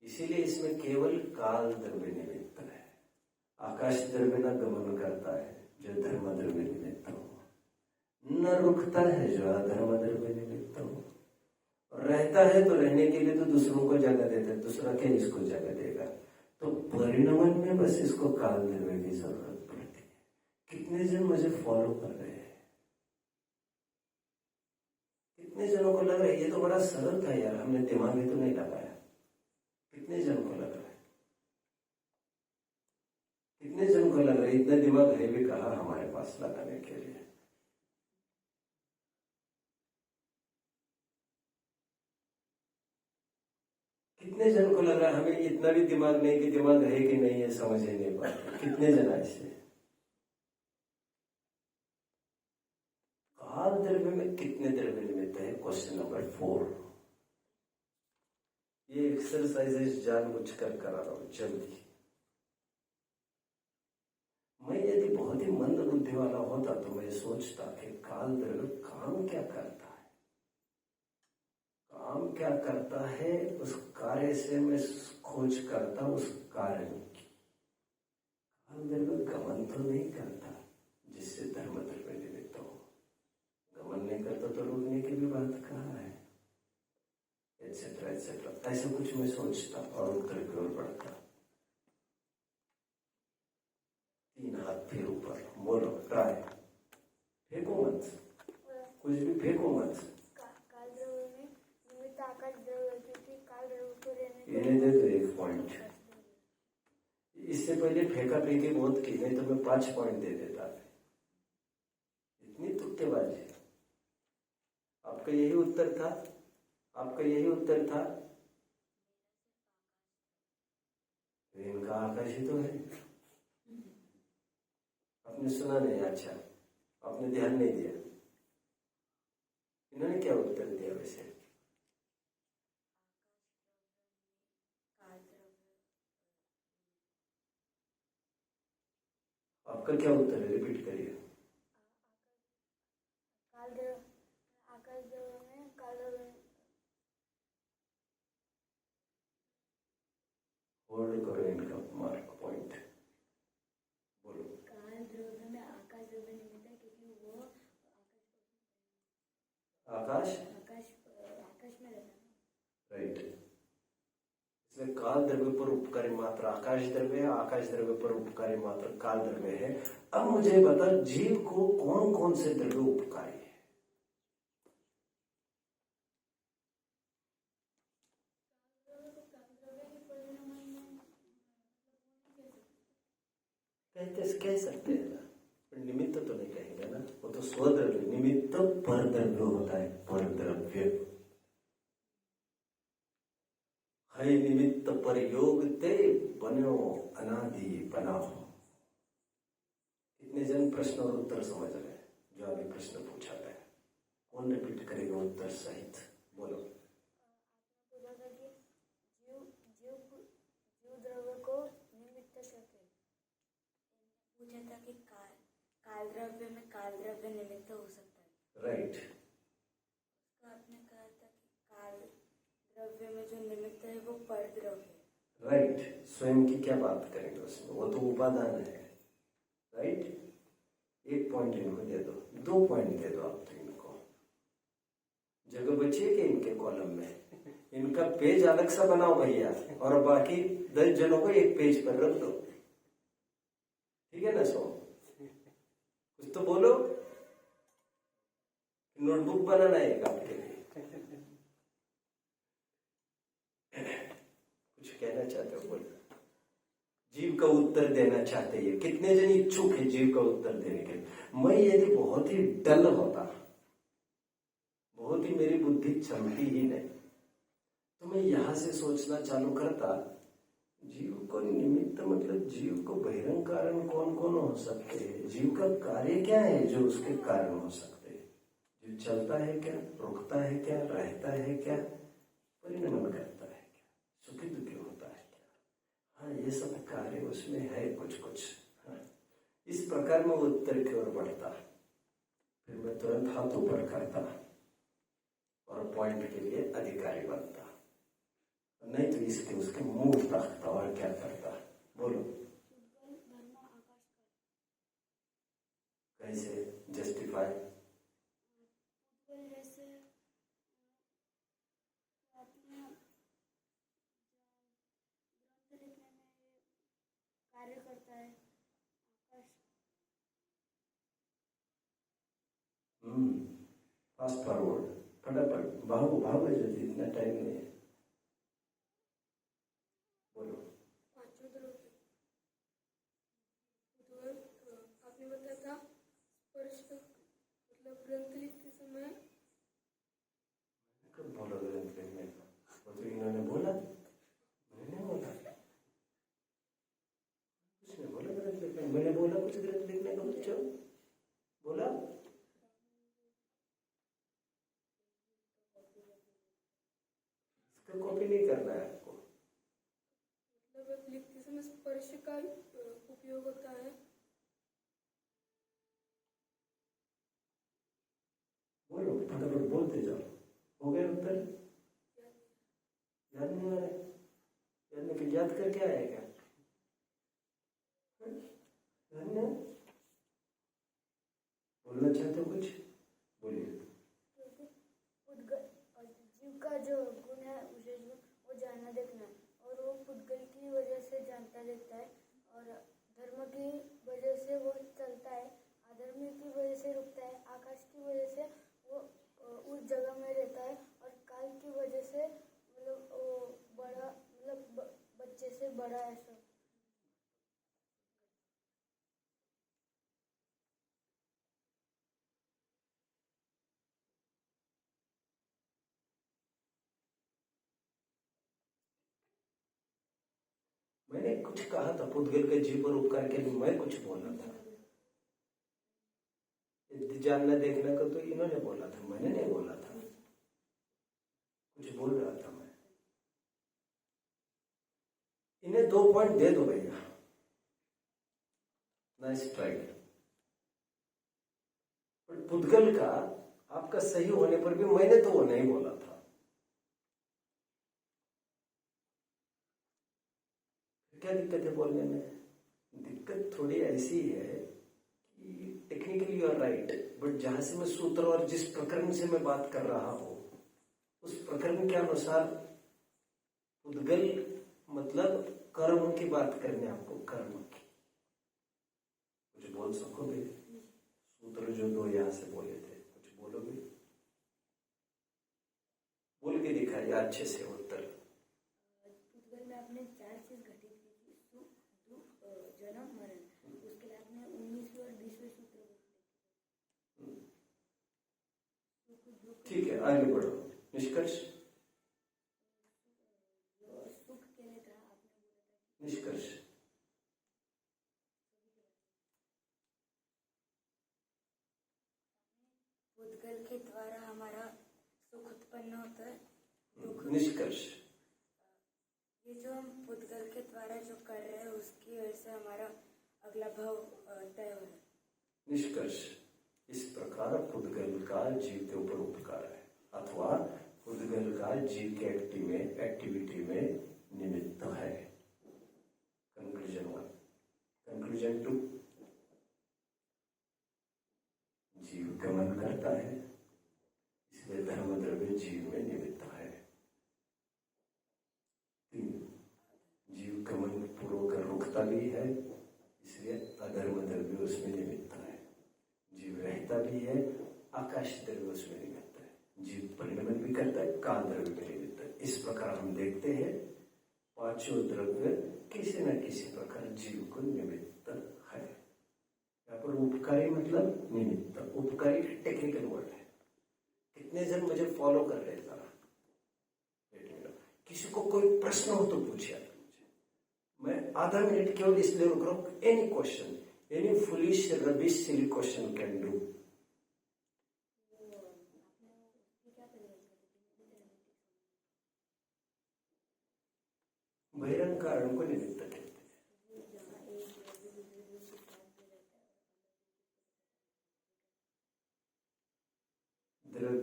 इसीलिए इसमें केवल काल द्रव्य निमित्त है। आकाश द्रव्य न गमन करता है जो धर्म द्रव्य निमित्त हो, न रुकता है जो अधर्म द्रव्य निमित्त हो, रहता है तो रहने के लिए तो दूसरों को जगह देता है, दूसरा क्या इसको जगह देगा, तो परिणमन में बस इसको काल द्रव्य की जरूरत पड़ती है। कितने जन मुझे फॉलो कर रहे हैं? कितने जनों को लग रहा है ये तो बड़ा सरल था यार, हमने दिमाग भी तो नहीं लगाया? कितने जन को लग रहा है? कितने जन को लग रहा है इतना दिमाग है भी कहा हमारे पास लगाने के लिए? कितने जन को लग रहा है हमें इतना भी दिमाग नहीं कि दिमाग है कि नहीं है समझ ही नहीं पाते? कितने जन ऐसे? काल द्रव्य में कितने द्रव्य निमित्त है? Question number 4। ये एक्सरसाइजेस जानबूझकर करा रहा हूं जल्दी। मैं यदि बहुत ही मंद बुद्धि वाला होता तो मैं सोचता कि काल द्रव्य काम क्या करता है, काम क्या करता है, उस कार्य से मैं खोज करता उस कारण की। काल द्रव्य गमन तो नहीं करता जिससे धर्म द्रव्य निमित्त हो, गमन नहीं करता तो रुकने की भी बात कहाँ है, एटसेट्रा एटसेट्रा। ऐसा कुछ मैं सोचता और उत्तर की ओर बढ़ता। 3 हाथ फिर ऊपर, बोलो ट्राई, फेंको मत, कुछ भी फेंको मत। काल द्रव्य में निमित्त आकाश द्रव्य, क्योंकि काल द्रव्य को रहने इन्हें दे दो 1 पॉइंट। इससे पहले फेंका फेंकी बहुत की, नहीं तो मैं 5 पॉइंट दे देता। इतनी तुक्केबाजी। आपका यही उत्तर था, आपका यही उत्तर था। इनका आकाश ही तो है। आपने सुना नहीं, अच्छा आपने ध्यान नहीं दिया। इन्होंने क्या उत्तर दिया वैसे? आपका क्या उत्तर है, रिपीट करिए। काल द्रव्य, आकाश द्रव्य में काल द्रव्य, होल्ड करो इनका मार्क पॉइंट, बोलो। काल द्रव्य में आकाश द्रव्य निमित्त है, क्योंकि वो आकाश आकाश में रहता है। राइट। इसलिए काल द्रव्य पर उपकारी मात्र आकाश द्रव्य है, आकाश द्रव्य पर उपकारी मात्र काल द्रव्य है। अब मुझे बता, जीव को कौन कौन से द्रव्य उपकारी है? कह सकते हैं ना, पर निमित्त तो नहीं कहेंगे ना, वो तो स्वद्रव्य, निमित्त पर द्रव्य होता है, पर द्रव्य है। निमित्त पर योग ते बनो अनादि बनाओ। कितने जन प्रश्न और उत्तर समझ रहे हैं जो अभी प्रश्न पूछा गया? कौन रिपीट करेगा उत्तर सहित, बोलो। पूछा था कि जीव द्रव्य को निमित्त करके, पूछा था कि काल द्रव्य में काल द्रव्य निमित्त हो सकता है। राइट। तो आपने कहा था कि काल द्रव्य में जो निमित्त है वो पर द्रव्य है। राइट। स्वयं की क्या बात करेंगे उसमें, वो तो उपादान है। राइट। 1 पॉइंट इनको दे दो, 2 पॉइंट दे दो आप तो इनको, जगह बची है कि इनके कॉलम में? इनका पेज अलग सा बनाओ भैया, और बाकी 10 जनों को एक पेज पर रख दो, ठीक है ना? कुछ तो बोलो, नोटबुक बनाना है एक आपके लिए। कुछ कहना चाहते हो? बोलो। जीव का उत्तर देना चाहते हैं, कितने जन इच्छुक है जीव का उत्तर देने के? मैं यदि बहुत ही डल होता, बहुत ही मेरी बुद्धि चलती ही नहीं, तो मैं यहां से सोचना चालू करता, जीव को निमित्त मतलब जीव को बहिरंग कारण कौन कौन हो सकते हैं, जीव का कार्य क्या है जो उसके कारण हो सकते हैं, जीव चलता है क्या, रुकता है क्या, रहता है क्या, परिणमन करता है क्या, सुखी दुखी होता है क्या? हाँ, ये सब कार्य उसमें है कुछ कुछ। हाँ, इस प्रकार में उत्तर की ओर बढ़ता, फिर मैं तुरंत हाथ ऊपर करता और पॉइंट के लिए अधिकारी बनता, नहीं तो इसके उसके मुंह रखता और क्या करता? बोलो। कैसे जस्टिफाई? जैसे अपने ग्रंथ लिखने में कार्य करता है आकाश। फास्ट फॉरवर्ड, फटाफट, भागो भागो, जल्दी, इतना टाइम नहीं है। बोलो। पांचों तरफ आपने बताया था स्पर्श मतलब ग्रंथ लिखते समय। कब बोला ग्रंथ लिखने का? वो तो इन्होंने बोला, मैंने नहीं बोला, उसने बोला ग्रंथ लिखने, मैंने बोला कुछ ग्रंथ लिखने का? बच्चों बोला? इसका कॉपी नहीं करना है आपको। मतलब लिखते समय स्पर्श का उपयोग होता है। बोलो, फटाफट बोलते जाओ। हो गए उत्तर? याद नहीं आ रहा? याद नहीं? फिर याद करके आएगा? याद नहीं? बोलना चाहते हो कुछ? बोलिए। जीव का जो गुण है विशेष गुण, वो जानना देखना, और वो पुद्गल की वजह से जानता देखता है, और धर्म की वजह से वो चलता है, अधर्म की वजह से रुकता है, आकाश की वजह से वो उस जगह में रहता है, और काल की वजह से मतलब वो बड़ा मतलब बच्चे से बड़ा ऐसा। मैंने कुछ कहा था पुद्गल के जीव पर उपकार के लिए, मैं कुछ बोला था। जानना देखना का तो इन्होंने बोला था, मैंने नहीं बोला था। कुछ बोल रहा था मैं। इन्हें 2 पॉइंट दे दो भैया, नाइस ट्राई। पर पुद्गल का आपका सही होने पर भी मैंने तो वो नहीं बोला था। क्या दिक्कत है बोलने में? दिक्कत थोड़ी ऐसी है कि technically you are right, but जहां से मैं सूत्र और जिस प्रकरण से मैं बात कर रहा हूं, उस प्रकरण के अनुसार पुद्गल मतलब कर्म की बात करने, आपको कर्म की। कुछ बोल सकोगे? सूत्र जो 2 यहां से बोले थे, कुछ बोलोगे? बोल के दिखाइए अच्छे से उत्तर। पुद्गल में आपने 4 चीज घटित की थी, सुख दुख जन्म मरण, उसके लिए आपने 19वें और 20वें सूत्र ठीक है, आगे बढ़ो। निष्कर्ष? सुख के लिए था, आपने बोला था निष्कर्ष? पुद्गल के द्वारा हमारा सुख उत्पन्न होता है, दुख। निष्कर्ष? ये जो हम पुद्गल के द्वारा जो कर रहे हैं उसकी वजह से हमारा अगला भाव तय हो रहा है। निष्कर्ष? इस प्रकार पुद्गल का जीव के ऊपर उपकार है, अथवा पुद्गल का जीव के एक्टिविटी में निमित्त है। कंक्लूजन 1। कंक्लूजन 2, जीव गमन करता है, इसलिए धर्म द्रव्य जीव में निमित्त है। गमन पूर्वक रुकता भी है, इसलिए अधर्म द्रव्य उसमें निमित्त है। जीव रहता भी है, आकाश द्रव्य उसमें निमित्त है। जीव परिणमन भी करता है, काल द्रव्य में निमित्त है। इस प्रकार हम देखते हैं पांचों द्रव्य किसी न किसी प्रकार जीव को निमित्त है। यहाँ पर उपकारी मतलब निमित्त, उपकारी टेक्निकल वर्ड है। कितने जन मुझे फॉलो कर रहे हैं जरा? किसी को कोई प्रश्न हो तो पूछिए। मैं आधा मिनट केवल इसलिए रुक रहा हूं, any question, any foolish rubbish silly question can do. बहिरंग कारण को निमित्त कहते हैं।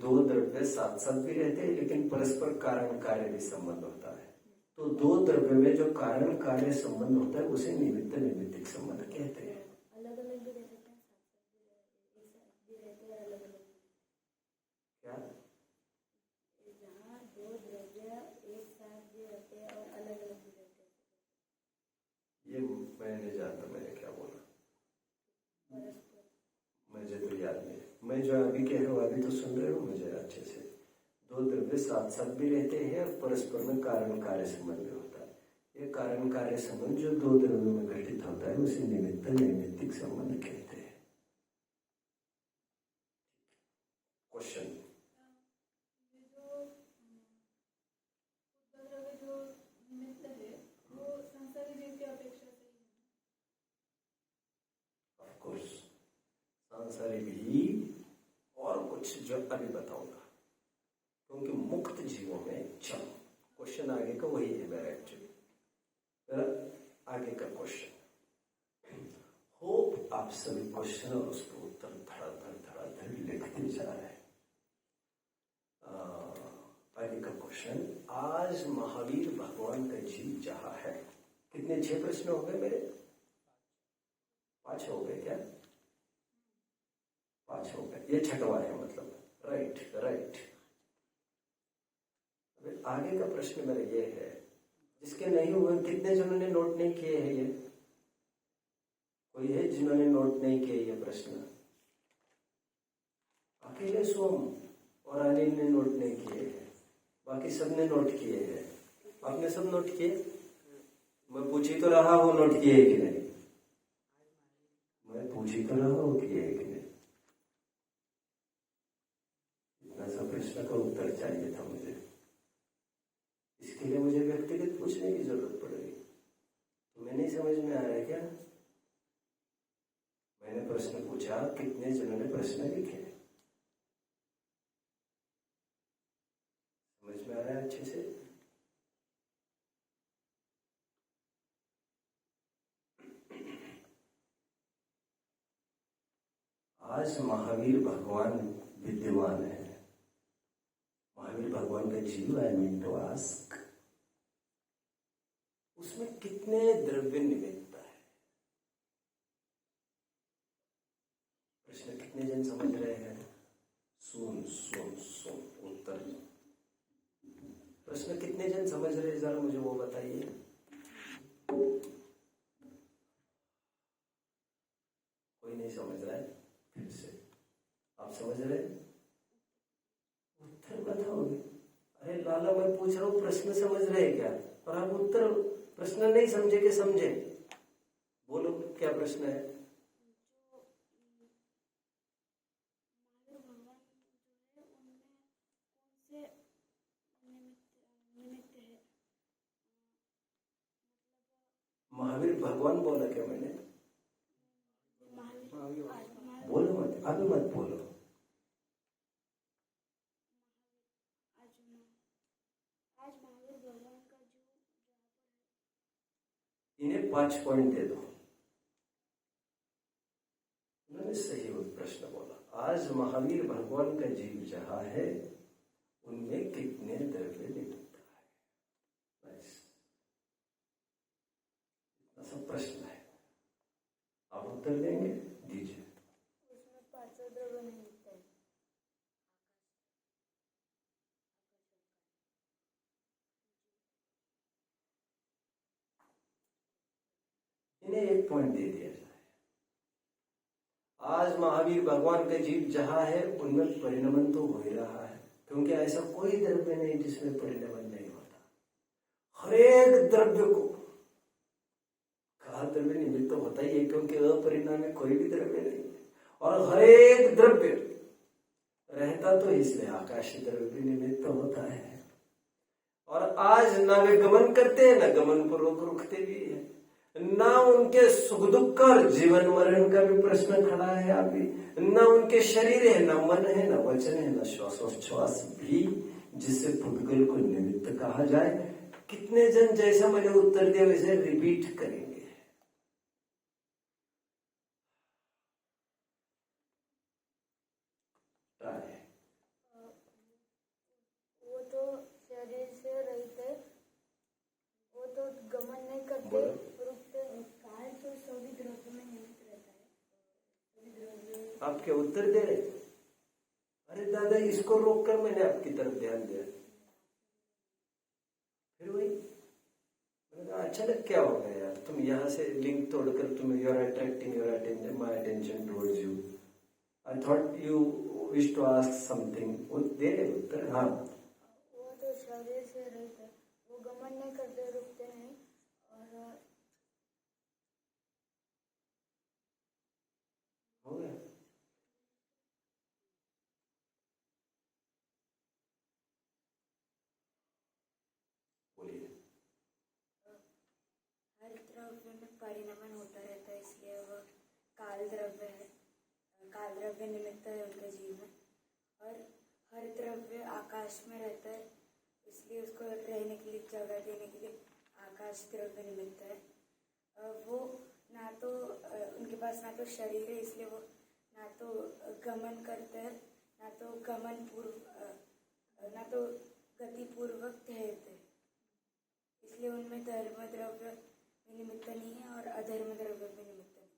दो द्रव्य साथ साथ भी रहते हैं, लेकिन परस्पर कारण कार्य भी संबंध होता है। तो दो द्रव्य में जो कारण कार्य संबंध होता है उसे निमित्त निमित्तिक संबंध कहते हैं। अलग अलग भी रहते हैं, एक साथ भी रहते हैं, अलग अलग क्या? जहाँ दो द्रव्य एक साथ भी रहते हैं और अलग अलग भी रहते हैं। ये मैं नहीं जानता मैंने क्या बोला, मुझे तो याद नहीं। मैं जो अभी कह रहा हूँ अभी तो सुन रहे हो मुझे अच्छे से। दो द्रव्य साथ साथ भी रहते हैं और परस्पर में कारण कार्य संबंध भी होता है। ये कारण कार्य संबंध जो दो द्रव्यों में घटित होता है उसे निमित्त नैमित्तिक संबंध कहते हैं। क्वेश्चन? ऑफ कोर्स सांसारिक ही, और कुछ जो अभी बताऊंगा, क्योंकि मुक्त जीवों में चलो क्वेश्चन आगे का वही है मेरा एक्चुअली। आगे का क्वेश्चन होप आप सभी क्वेश्चन और उसके उत्तर धड़ाधड़ लिखते जा रहे हैं। आगे का क्वेश्चन, आज महावीर भगवान का जीव जहां है। कितने 6 प्रश्न हो गए मेरे? 5 हो गए क्या? 5 हो गए, ये छठवां है मतलब। राइट। आगे का प्रश्न मेरा ये है, जिसके नहीं हुए, कितने जनों ने नोट नहीं किए हैं ये? कोई है जिन्होंने नोट नहीं किए ये प्रश्न? अकेले सोम और अनिल ने नोट नहीं किए हैं, बाकी सबने नोट किए हैं। आपने सब नोट किए? मैं पूछ ही तो रहा हूँ नोट किए है कि नहीं। मैं पूछ ही तो रहा हूँ किए है कि नहीं। इतना सा प्रश्न का उत्तर चाहिए था मुझे। इसके लिए मुझे व्यक्तिगत पूछने की जरूरत पड़ेगी। तो मैं नहीं समझ में आ रहा है क्या? मैंने प्रश्न पूछा, कितने जनों ने प्रश्न लिखे? समझ में आ रहा है अच्छे से? आज महावीर भगवान विद्यमान है। महावीर भगवान का जीव है, मीन टू आस्क, उसमें कितने द्रव्य निमित्त है? प्रश्न कितने जन समझ रहे हैं? सुन उत्तर। प्रश्न कितने जन समझ रहे हैं जरा मुझे वो बताइए। कोई नहीं समझ रहा है? फिर से आप समझ रहे हैं? उत्तर बताओगे? अरे लाला मैं पूछ रहा हूँ प्रश्न समझ रहे हैं क्या? और आप उत्तर, प्रश्न नहीं समझे कि समझे? बोलो क्या प्रश्न है? महावीर भगवान बोला क्या मैंने? बोलो मत, अभी मत बोलो। इन्हें 5 पॉइंट दे दो। उन्होंने सही प्रश्न बोला। आज महावीर भगवान का जीव जहां है उनमें कितने द्रव्य निमित्त है? ऐसा प्रश्न है, आप उत्तर देंगे? दीजिए। उसमें 5 द्रव्य निमित्त है। इन्हें एक पॉइंट दे दिया जाए। आज महावीर भगवान का जीव जहां है उनमें परिणमन तो हो ही रहा है, क्योंकि ऐसा कोई द्रव्य नहीं जिसमें परिणमन नहीं होता। हर एक द्रव्य को कहा द्रव्य निमित्त तो होता ही है, क्योंकि अपरिणामी कोई भी द्रव्य नहीं है। और हर एक द्रव्य रहता तो इसलिए आकाश द्रव्य निमित्त होता है। और आज ना वे गमन करते हैं, ना गमन पूर्वक रुकते भी है, ना उनके सुख दुख और जीवन मरण का भी प्रश्न खड़ा है अभी, ना उनके शरीर है, ना मन है, ना वचन है, ना श्वासोच्छ्वास भी जिससे पुद्गल को निमित्त कहा जाए। कितने जन जैसा मैंने उत्तर दिया वैसे रिपीट करेंगे। वो तो शरीर से रहित है, वो तो गमन नहीं करते, बोलो। रुकते। काल तो सभी द्रव्य में निमित्त रहता है, सभी द्रव्य। आप क्या उत्तर दे रहे? अरे दादा, इसको रोककर मैंने आपकी तरफ ध्यान दिया। फिर वही मैंने कहा, अचानक क्या हो गया यार, तुम यहाँ से लिंक तोड़कर तुम you are attracting your attention, my attention towards you. I thought you wish to ask something. वो दे रहे उत्तर। हाँ, वो तो शरीर से रहित है, वो गमन नहीं करते, रुकते नहीं। और हो गया। बोलिए। हर द्रव्य में परिणमन होता रहता है, इसलिए वह काल द्रव्य है, काल द्रव्य निमित्त है उनके जीवन। और हर द्रव्य आकाश में रहता है, इसलिए उसको रहने के लिए जगह देने के लिए आकाश द्रव्य निमित्त है। वो ना तो उनके पास ना तो शरीर है, इसलिए वो ना तो गमन करते हैं, ना तो गमन पूर्व, ना तो गति पूर्वक ठहरते हैं, इसलिए उनमें धर्म द्रव्य भी निमित्त नहीं है और अधर्म द्रव्य भी निमित्त नहीं।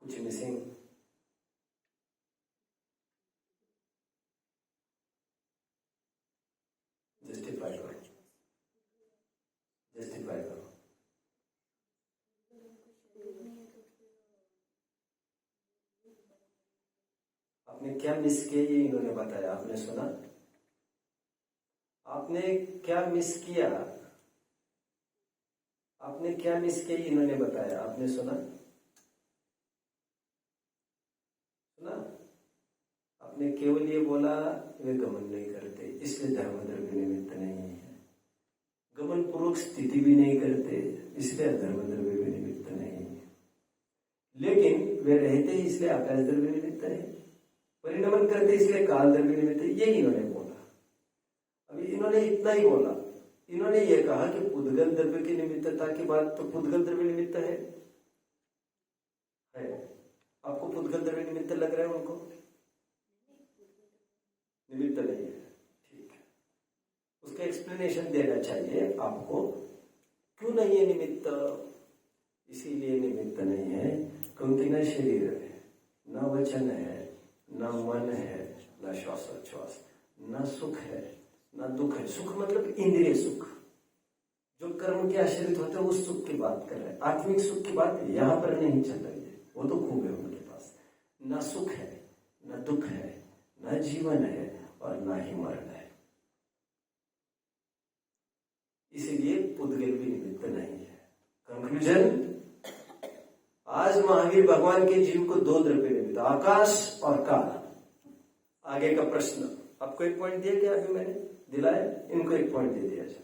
कुछ मिसिंग? जस्टिफाई करो, जस्टिफाई करो। आपने क्या मिस किया ये इन्होंने बताया, आपने सुना? आपने क्या मिस किया? आपने क्या मिस किया इन्होंने बताया, आपने सुना? सुना? आपने केवल ये बोला वे गमन नहीं करते इसलिए धर्म द्रव्य निमित्त नहीं है, गमन पूर्वक स्थिति भी नहीं करते इसलिए धर्म द्रव्य भी निमित्त नहीं है, लेकिन वे रहते इसलिए आकाश द्रव्य निमित्त है, परिणमन करते इसलिए काल द्रव्य निमित्त है। ये इन्होंने बोला। अभी इन्होंने इतना ही बोला। इन्होंने ये कहा कि पुद्गल द्रव्य की निमित्तता की बात, तो पुद्गल द्रव्य निमित्त है। आपको पुद्गल द्रव्य निमित्त लग रहा है? उनको निमित्त नहीं है। ठीक है, उसका एक्सप्लेनेशन देना चाहिए आपको, क्यों नहीं है निमित्त। इसीलिए निमित्त नहीं है क्योंकि न शरीर है, न वचन है, न मन है, न श्वासोच्छ्वास, न सुख है, न दुख है। सुख मतलब इंद्रिय सुख, जो कर्म के आश्रित होते हैं उस सुख की बात कर रहे हैं। आत्मिक सुख की बात यहां पर नहीं चल रही है, वो तो खूब है उनके पास। न सुख है, न दुख है, न जीवन है और न ही मरण है। इसीलिए पुद्गल भी निमित्त नहीं है। कंक्लूजन, आज महावीर भगवान के जीव को दो द्रव्य निमित्त, आकाश और काल। आगे का प्रश्न आपको एक पॉइंट दिया क्या? अभी मैंने दिलाया, इनको एक पॉइंट दे दिया जाए।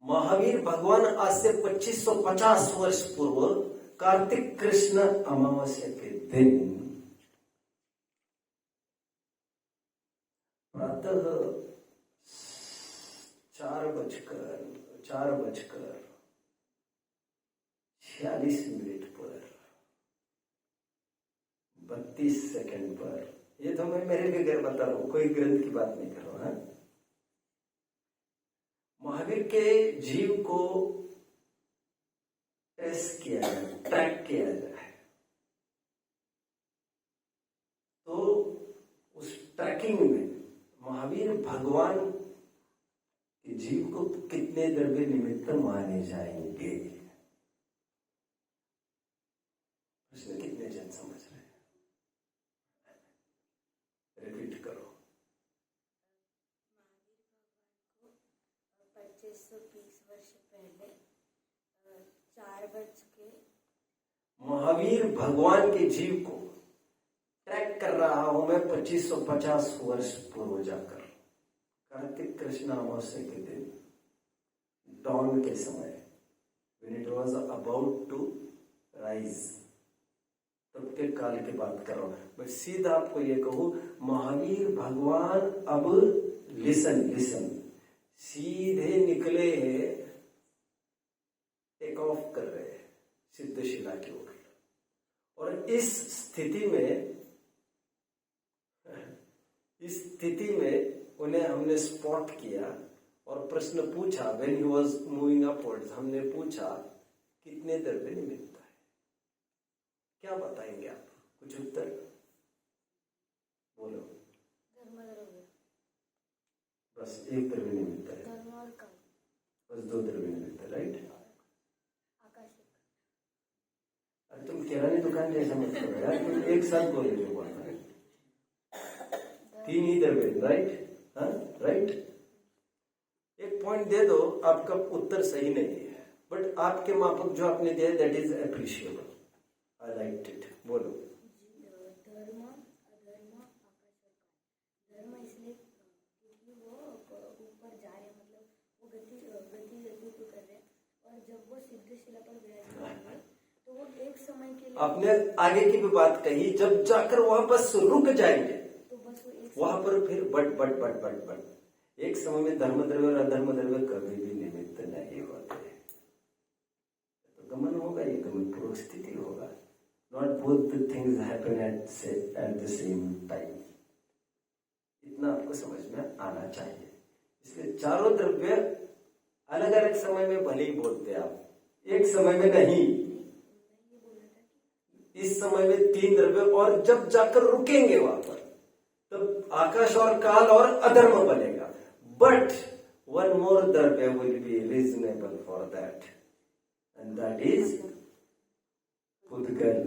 महावीर भगवान आज से 2550 वर्ष पूर्व कार्तिक कृष्ण अमावस्या के दिन प्रातः 4:46 पर 32 सेकंड पर, ये तो मैं मेरे भी घर बता रहा हूं, कोई ग्रंथ की बात नहीं कर रहा हूं, महावीर के जीव को टेस्ट किया जाए, ट्रैक किया जाए, तो उस ट्रैकिंग में महावीर भगवान कि जीव को कितने द्रव्य निमित्त माने जाएंगे? प्रश्न कितने जन समझ रहे हैं? रिपीट करो। 2520 वर्ष पहले 4 बज के महावीर भगवान के जीव को ट्रैक कर रहा हूं मैं 2550 वर्ष पूर्व जाकर, कार्तिक कृष्ण अमावस्या के दिन, डॉन के समय, when it was about to rise, तब के काल की बात कर रहा हूं मैं। सीधा आपको ये कहूं, महावीर भगवान अब लिसन सीधे निकले, टेक ऑफ कर रहे हैं सिद्धशिला की ओर। और इस स्थिति में उन्हें हमने स्पॉट किया और प्रश्न पूछा, when he was moving upwards, हमने पूछा कितने द्रव्य निमित्त है? क्या बताएंगे आप? कुछ उत्तर बोलो। धर्म द्रव्य, बस एक द्रव्य निमित्त है, धर्म और काल, बस 2 द्रव्य निमित्त है, राइट? आकाशिक। अरे तुम किराने दुकान जैसा मत करो यार, तुम एक साथ बोले जो बोलना है। 3 ही द्रव्य, राइट? हाँ, राइट। एक पॉइंट दे दो, आपका उत्तर सही नहीं है, बट आपके मापक जो आपने दिया that is appreciable, I like it. बोलो। धर्म, अधर्म, आकाशिक। धर्म इसलिए क्योंकि वो ऊपर जा रहे हैं, मतलब वो गति कर रहे हैं, और जब वो सिद्धशिला पर विराजमान हुए तो वो एक समय के लिए, आपने आगे की भी बात कही, जब जाकर वहां बस रुक जाएंगे तो बस वो एक वहां पर फिर बट एक समय में धर्म द्रव्य और अधर्म द्रव्य कभी भी निमित्त नहीं होते। तो गमन होगा, ये गमन पूर्वक स्थिति होगा। Not both the things happen at the same time. इतना आपको समझ में आना चाहिए। इसलिए चारों द्रव्य अलग अलग समय में भले ही बोलते आप, एक समय में नहीं। इस समय में 3 द्रव्य, और जब जाकर रुकेंगे वहां पर तब आकाश और काल और अधर्म बनेगा। But one more dravya will be reasonable for that, and that is pudgal.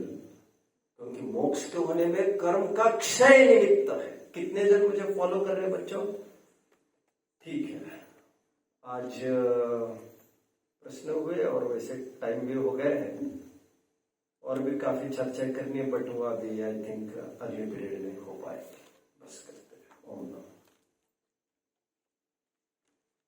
क्योंकि मोक्ष के होने में कर्म का क्षय निमित्त है। कितने जन मुझे फॉलो कर रहे हैं बच्चों? ठीक है, आज प्रश्न हुए और वैसे टाइम भी हो गए हैं, और भी काफी चर्चा करनी है, बट वो अभी आई थिंक अगले पीरियड में हो पाए। बस करते हैं। ओम नमः।